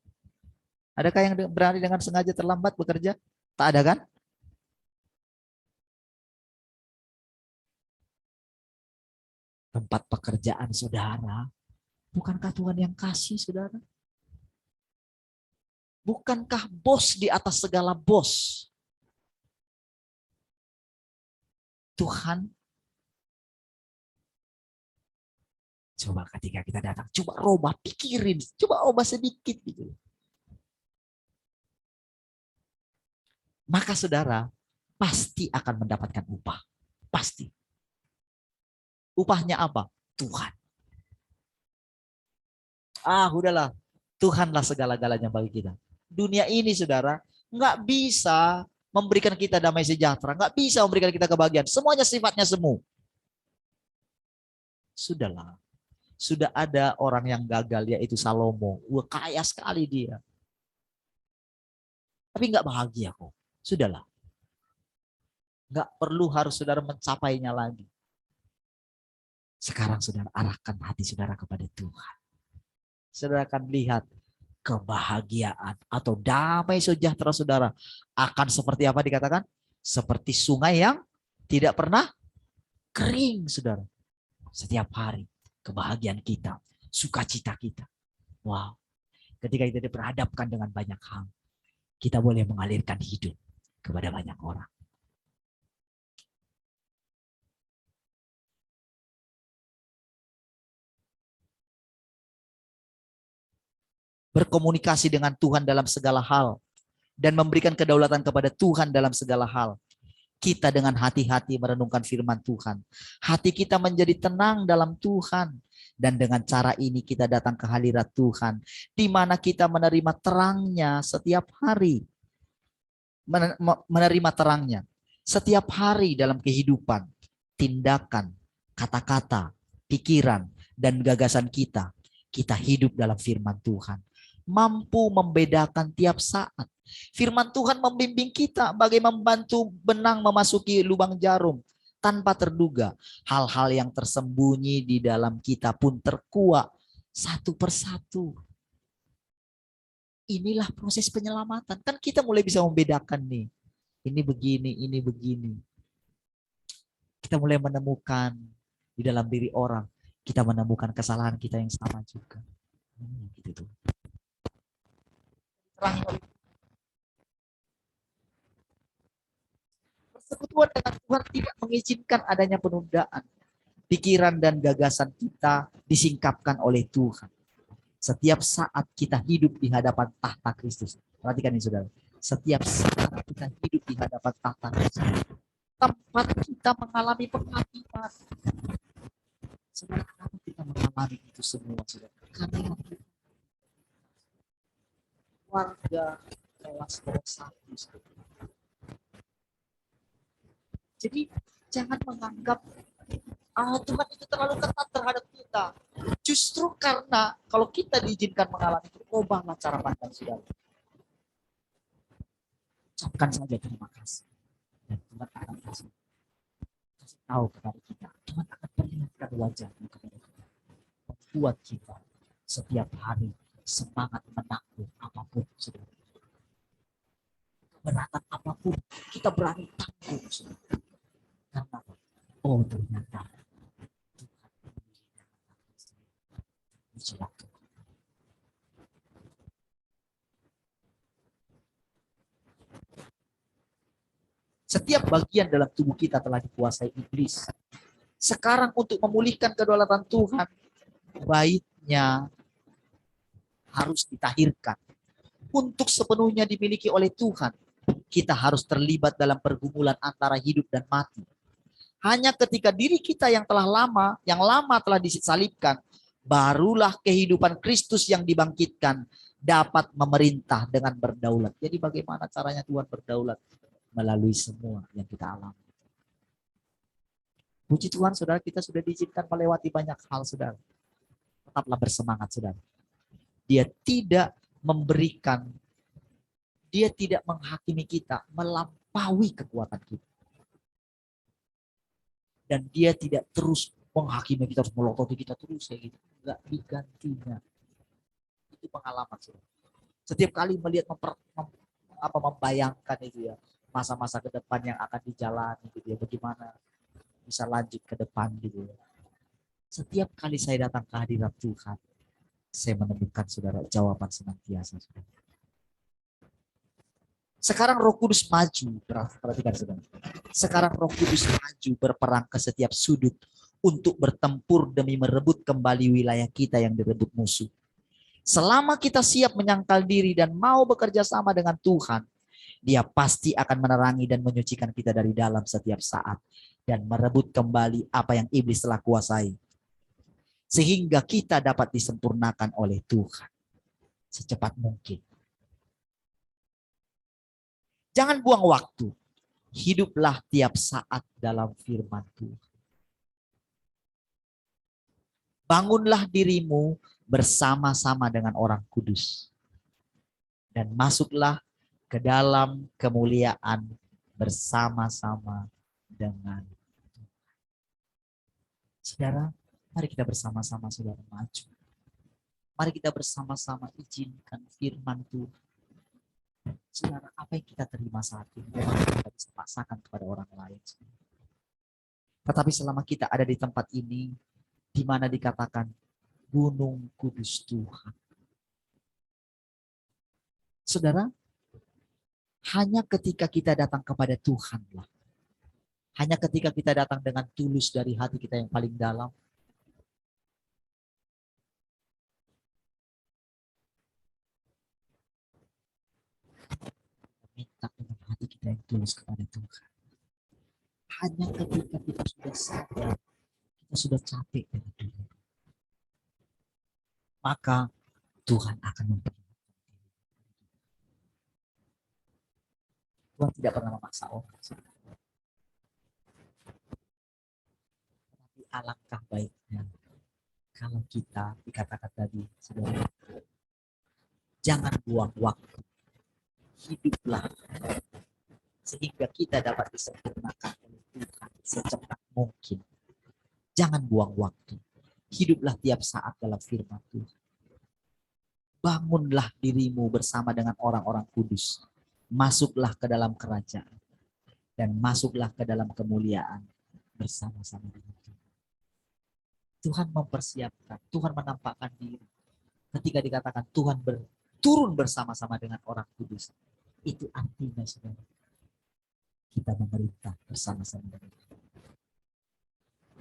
Adakah yang berani dengan sengaja terlambat bekerja? Tak ada kan? Tempat pekerjaan Saudara, bukankah Tuhan yang kasih Saudara? Bukankah bos di atas segala bos? Tuhan, coba ketika kita datang, coba robah, pikirin, coba robah sedikit gitu. Maka saudara pasti akan mendapatkan upah. Pasti. Upahnya apa? Tuhan. Udahlah. Tuhanlah segala-galanya bagi kita. Dunia ini saudara, nggak bisa memberikan kita damai sejahtera. Nggak bisa memberikan kita kebahagiaan. Semuanya sifatnya semu. Sudahlah. Sudah ada orang yang gagal, yaitu Salomo. Wah, kaya sekali dia. Tapi nggak bahagia kok. Sudahlah. Nggak perlu harus saudara mencapainya lagi. Sekarang saudara arahkan hati saudara kepada Tuhan. Saudara akan lihat kebahagiaan atau damai sejahtera saudara akan seperti apa dikatakan? Seperti sungai yang tidak pernah kering, saudara. Setiap hari kebahagiaan kita, sukacita kita. Wow. Ketika kita diperhadapkan dengan banyak hal, kita boleh mengalirkan hidup kepada banyak orang. Berkomunikasi dengan Tuhan dalam segala hal dan memberikan kedaulatan kepada Tuhan dalam segala hal. Kita dengan hati-hati merenungkan firman Tuhan. Hati kita menjadi tenang dalam Tuhan. Dan dengan cara ini kita datang ke hadirat Tuhan. Di mana kita menerima terangnya setiap hari. Menerima terangnya setiap hari dalam kehidupan. Tindakan, kata-kata, pikiran, dan gagasan kita. Kita hidup dalam firman Tuhan. Mampu membedakan tiap saat. Firman Tuhan membimbing kita bagaimana membantu benang memasuki lubang jarum tanpa terduga. Hal-hal yang tersembunyi di dalam kita pun terkuak satu persatu. Inilah proses penyelamatan. Kan kita mulai bisa membedakan nih. Ini begini, ini begini. Kita mulai menemukan di dalam diri orang. Kita menemukan kesalahan kita yang sama juga. Gitu tuh. Persekutuan dengan Tuhan tidak mengizinkan adanya penundaan. Pikiran dan gagasan kita disingkapkan oleh Tuhan. Setiap saat kita hidup di hadapan tahta Kristus. Perhatikan ini saudara. Setiap saat kita hidup di hadapan tahta Kristus. Tempat kita mengalami penghakiman. Saudara, kenapa kita mengalami itu semua? Saudara? Karena warga kelas nomor 1. Jadi jangan menganggap Tuhan itu terlalu ketat terhadap kita. Justru karena kalau kita diizinkan mengalami itu, ubahlah cara pandang saudara. Ucapkan saja terima kasih. Dan Tuhan akan kasih tahu kepada kita. Tuhan akan perlihatkan wajahnya kepada kita. Membuat kita setiap hari semangat menanggung apapun, saudara. Keberatan apapun, kita berani tanggung, saudara. Karena, ternyata Tuhan setiap bagian dalam tubuh kita telah dikuasai iblis. Sekarang untuk memulihkan kedaulatan Tuhan, baiknya harus ditahirkan. Untuk sepenuhnya dimiliki oleh Tuhan, kita harus terlibat dalam pergumulan antara hidup dan mati. Hanya ketika diri kita yang lama telah disalibkan, barulah kehidupan Kristus yang dibangkitkan dapat memerintah dengan berdaulat. Jadi bagaimana caranya Tuhan berdaulat? Melalui semua yang kita alami. Puji Tuhan saudara, kita sudah diizinkan melewati banyak hal saudara. Tetaplah bersemangat saudara. Dia tidak memberikan, dia tidak menghakimi kita melampaui kekuatan kita. Dan dia tidak terus menghakimi kita, harus melototi kita terus kayak gitu. Enggak digantinya. Itu pengalaman saudara. Setiap kali melihat membayangkan itu ya, masa-masa ke depan yang akan dijalani gitu ya, bagaimana bisa lanjut ke depan gitu ya. Setiap kali saya datang ke hadirat Tuhan, saya menemukan saudara jawaban senantiasa saudara. Sekarang Roh Kudus maju, perhatikan saudara. Sekarang Roh Kudus maju berperang ke setiap sudut untuk bertempur demi merebut kembali wilayah kita yang direbut musuh. Selama kita siap menyangkal diri dan mau bekerja sama dengan Tuhan, Dia pasti akan menerangi dan menyucikan kita dari dalam setiap saat dan merebut kembali apa yang iblis telah kuasai. Sehingga kita dapat disempurnakan oleh Tuhan secepat mungkin. Jangan buang waktu. Hiduplah tiap saat dalam firman Tuhan. Bangunlah dirimu bersama-sama dengan orang kudus. Dan masuklah ke dalam kemuliaan bersama-sama dengan Tuhan. Saudara, mari kita bersama-sama saudara maju. Mari kita bersama-sama izinkan firman Tuhan. Saudara, apa yang kita terima saat ini memang kita bisa paksakan kepada orang lain. Tetapi selama kita ada di tempat ini, di mana dikatakan Gunung Kudus Tuhan. Saudara, hanya ketika kita datang kepada Tuhanlah, hanya ketika kita datang dengan tulus dari hati kita yang paling dalam, minta dengan hati kita yang tulus kepada Tuhan. Hanya ketika kita sudah sadar, kita sudah capek dengan dunia, maka Tuhan akan memberi. Tuhan tidak pernah memaksa orang. Tapi alangkah baiknya kalau kita dikatakan tadi, saudara, jangan buang waktu. Hiduplah sehingga kita dapat disempurnakan oleh Tuhan secepat mungkin. Jangan buang waktu. Hiduplah tiap saat dalam firman Tuhan. Bangunlah dirimu bersama dengan orang-orang kudus. Masuklah ke dalam kerajaan. Dan masuklah ke dalam kemuliaan bersama-sama dengan Tuhan. Tuhan mempersiapkan, Tuhan menampakkan diri. Ketika dikatakan Tuhan turun bersama-sama dengan orang kudus, itu artinya saudara, kita memerintah bersama-sama dengan Tuhan.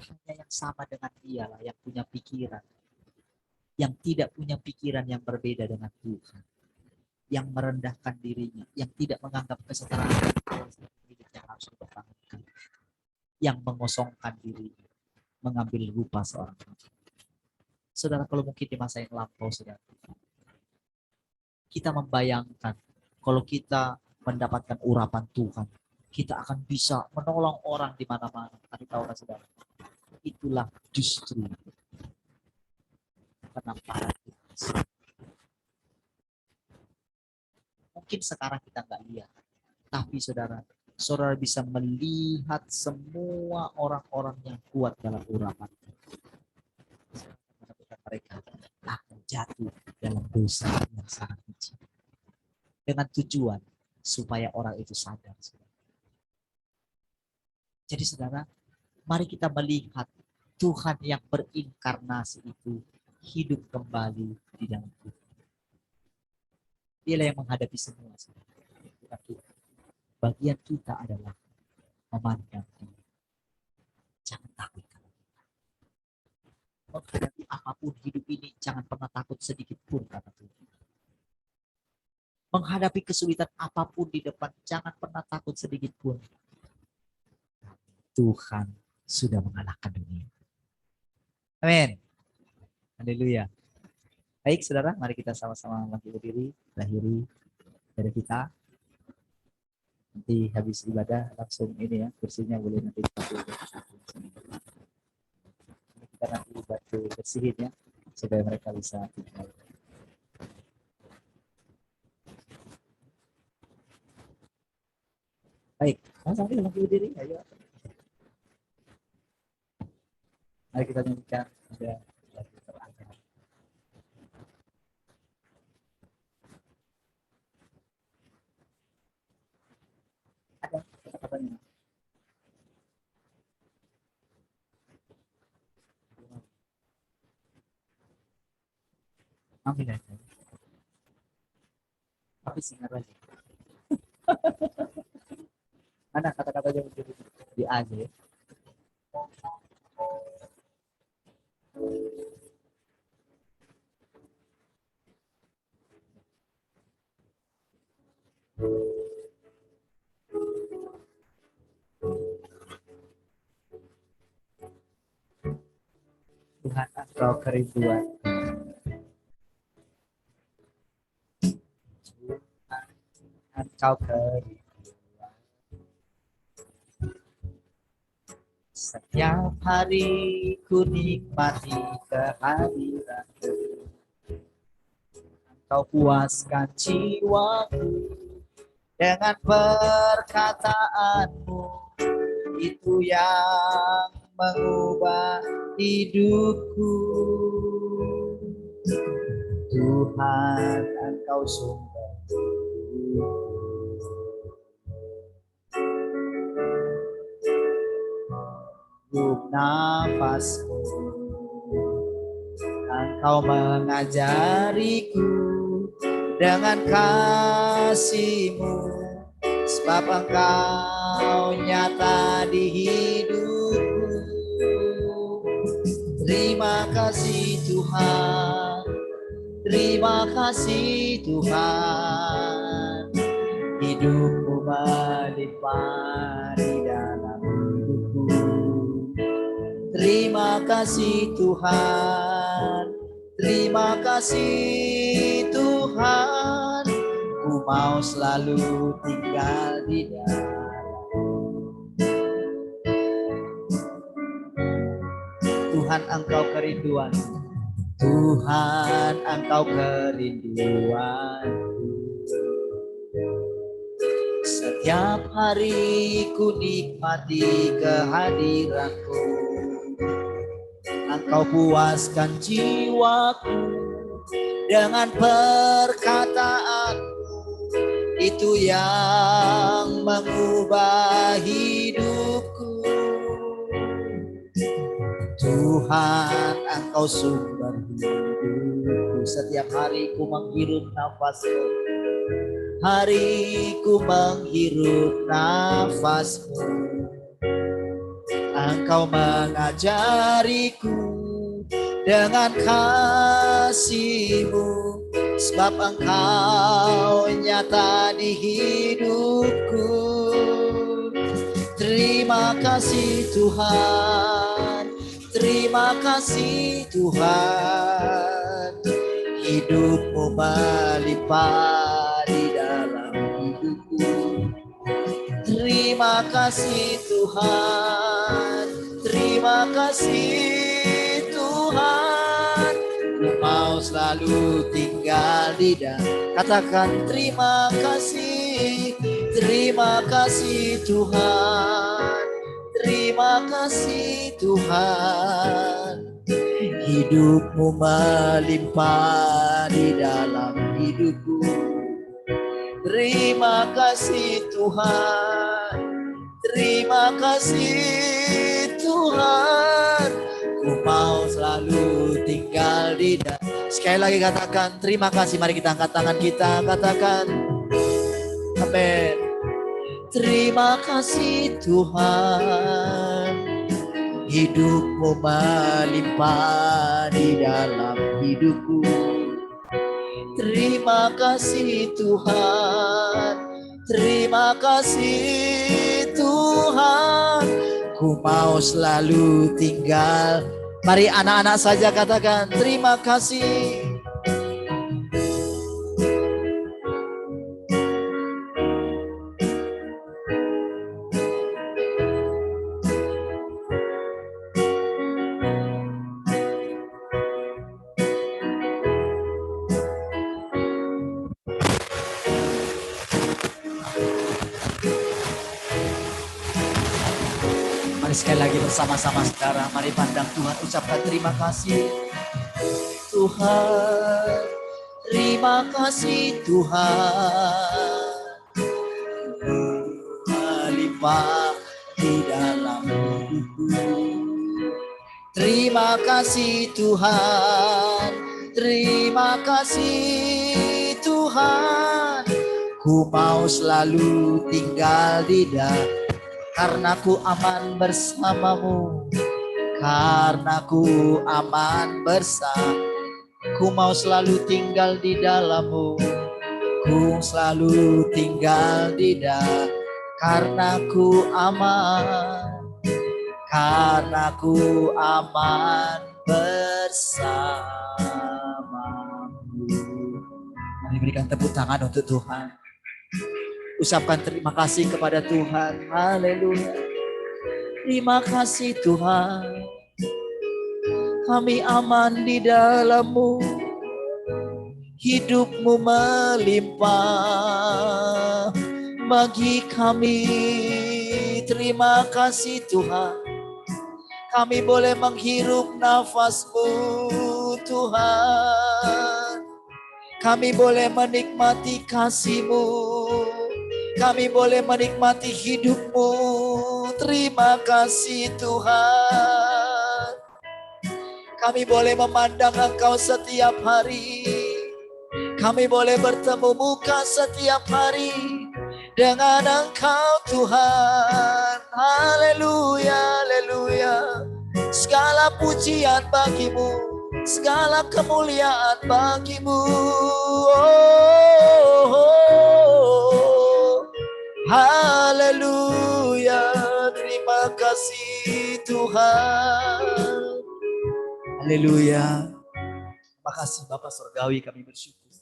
Hanya yang sama dengan Dialah yang punya pikiran, yang tidak punya pikiran yang berbeda dengan Tuhan, yang merendahkan dirinya, yang tidak menganggap kesetaraan hidupnya harus dipertahankan, yang mengosongkan dirinya, mengambil rupa seorang hamba. Saudara, kalau mungkin di masa yang lampau, saudara, kita membayangkan kalau kita mendapatkan urapan Tuhan, kita akan bisa menolong orang di mana-mana. Tapi tahu kan saudara, itulah justru penampakan kita. Mungkin sekarang kita nggak lihat, tapi saudara bisa melihat semua orang-orang yang kuat dalam urapan. Mereka akan jatuh dalam dosa yang sangat kecil. Dengan tujuan supaya orang itu sadar. Jadi saudara, mari kita melihat Tuhan yang berinkarnasi itu hidup kembali di dalam kita. Dialah yang menghadapi semua. Bagian kita adalah memandang Dia. Jangan takut. Menghadapi apapun hidup ini, jangan pernah takut sedikit pun, kata Tuhan. Menghadapi kesulitan apapun di depan, jangan pernah takut sedikit pun. Tuhan sudah mengalahkan dunia. Amin. Haleluya. Baik saudara, mari kita sama-sama bangkit berdiri, akhiri dari kita. Nanti habis ibadah langsung ini ya, kursinya boleh nanti kita nanti bantu bersihin ya, supaya mereka bisa tinggal. Baik, sambil bangkit berdiri, ayo. Mari kita nyanyikan ada lagu terakhir. Ada kata-katanya. Ambil aja. Tapi singar lagi. Mana kata-katanya di A aja ya. Tuhan engkau kerinduan. Engkau kerinduan. Setiap hari ku nikmati kehadiran-Mu. Engkau puaskan jiwaku dengan perkataan-Mu. Itu yang mengubah hidupku. Tuhan, Engkau sumber hidup nafasku. Engkau mengajariku dengan kasih-Mu, sebab Engkau nyata di hidupku. Terima kasih Tuhan, terima kasih Tuhan. Hidupku melimpah di dalam hidupku. Terima kasih Tuhan, terima kasih Tuhan. Ku mau selalu tinggal di dalam. Tuhan, Engkau kerinduan. Tuhan, Engkau kerinduan. Setiap hari ku nikmati kehadiran-Mu. Engkau puaskan jiwaku dengan perkataan-Mu. Itu yang mengubah hidupku. Tuhan, Engkau sumber hidupku. Setiap hari ku menghirup nafas-Mu. Hari ku menghirup nafas-Mu. Engkau mengajariku dengan kasih-Mu, sebab Engkau nyata di hidupku. Terima kasih Tuhan, terima kasih Tuhan. Hidup-Mu melimpah di dalam hidupku. Terima kasih Tuhan, terima kasih Tuhan. Ku mau selalu tinggal di dalam. Katakan terima kasih Tuhan, terima kasih Tuhan. Hidup-Mu melimpah di dalam hidupku. Terima kasih Tuhan, terima kasih Tuhan. Ku mau selalu tinggal di dalam. Sekali lagi katakan terima kasih. Mari kita angkat tangan kita, katakan amin. Terima kasih Tuhan. Hidup-Mu melimpah di dalam hidupku. Terima kasih Tuhan, terima kasih Tuhan. Ku mau selalu tinggal. Mari anak-anak saja katakan terima kasih. Sekali lagi bersama-sama saudara, mari pandang Tuhan, ucapkan terima kasih Tuhan, terima kasih Tuhan. Melimpah di dalam hidupku. Terima kasih Tuhan, terima kasih Tuhan. Ku mau selalu tinggal di dalam. karena ku aman bersamamu, karena ku aman bersama. Ku mau selalu tinggal di dalammu, ku selalu tinggal di dalam, karena ku aman, karena ku aman bersamamu. Mari berikan tepuk tangan untuk Tuhan. Ucapkan terima kasih kepada Tuhan. Haleluya. Terima kasih Tuhan. Kami aman di dalam-Mu. Hidup-Mu melimpah bagi kami. Terima kasih Tuhan. Kami boleh menghirup nafas-Mu Tuhan. Kami boleh menikmati kasih-Mu. Kami boleh menikmati hidup-Mu. Terima kasih Tuhan. Kami boleh memandang Engkau setiap hari. Kami boleh bertemu muka setiap hari dengan Engkau Tuhan. Haleluya, haleluya. Segala pujian bagimu, segala kemuliaan bagimu. Haleluya, terima kasih Tuhan. Haleluya. Terima kasih Bapak Surgawi, kami bersyukur.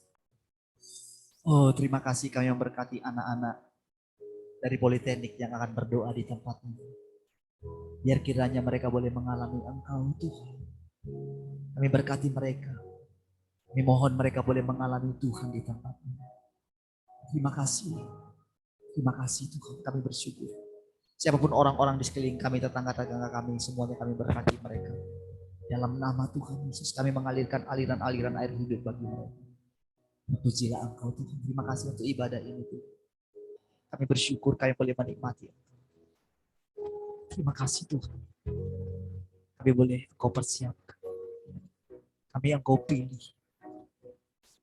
Oh, terima kasih kami memberkati anak-anak dari Politeknik yang akan berdoa di tempat ini. Biar kiranya mereka boleh mengalami Engkau Tuhan. Kami berkati mereka. Kami mohon mereka boleh mengalami Tuhan di tempat ini. Terima kasih. Terima kasih Tuhan, kami bersyukur. Siapapun orang-orang di sekeliling kami, tetangga-tetangga kami, semuanya kami berkati mereka. Dalam nama Tuhan Yesus kami mengalirkan aliran-aliran air hidup bagi mereka. Pujilah Engkau Tuhan. Terima kasih untuk ibadah ini Tuhan. Kami bersyukur kami boleh menikmati. Terima kasih Tuhan. Kami boleh Engkau persiapkan. Kami Engkau pilih.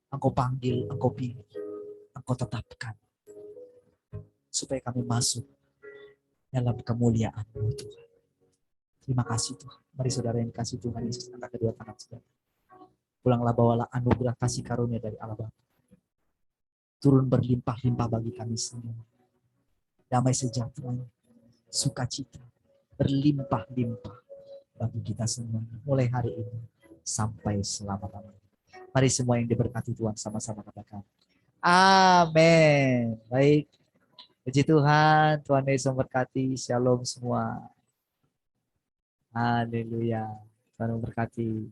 Engkau panggil, Engkau pilih. Engkau tetapkan. Supaya kami masuk dalam kemuliaan-Mu Tuhan. Terima kasih Tuhan. Mari saudara yang kasih Tuhan Yesus, angkat kedua tangan saudara. Pulanglah bawalah anugerah kasih karunia dari Allah Bapa. Turun berlimpah-limpah bagi kami semua. Damai sejahtera, sukacita, berlimpah-limpah bagi kita semua. Mulai hari ini sampai selama-lamanya. Mari semua yang diberkati Tuhan sama-sama katakan. Amin. Baik. Puji Tuhan, Tuhan Yesus memberkati. Shalom semua. Haleluya. Tuhan memberkati.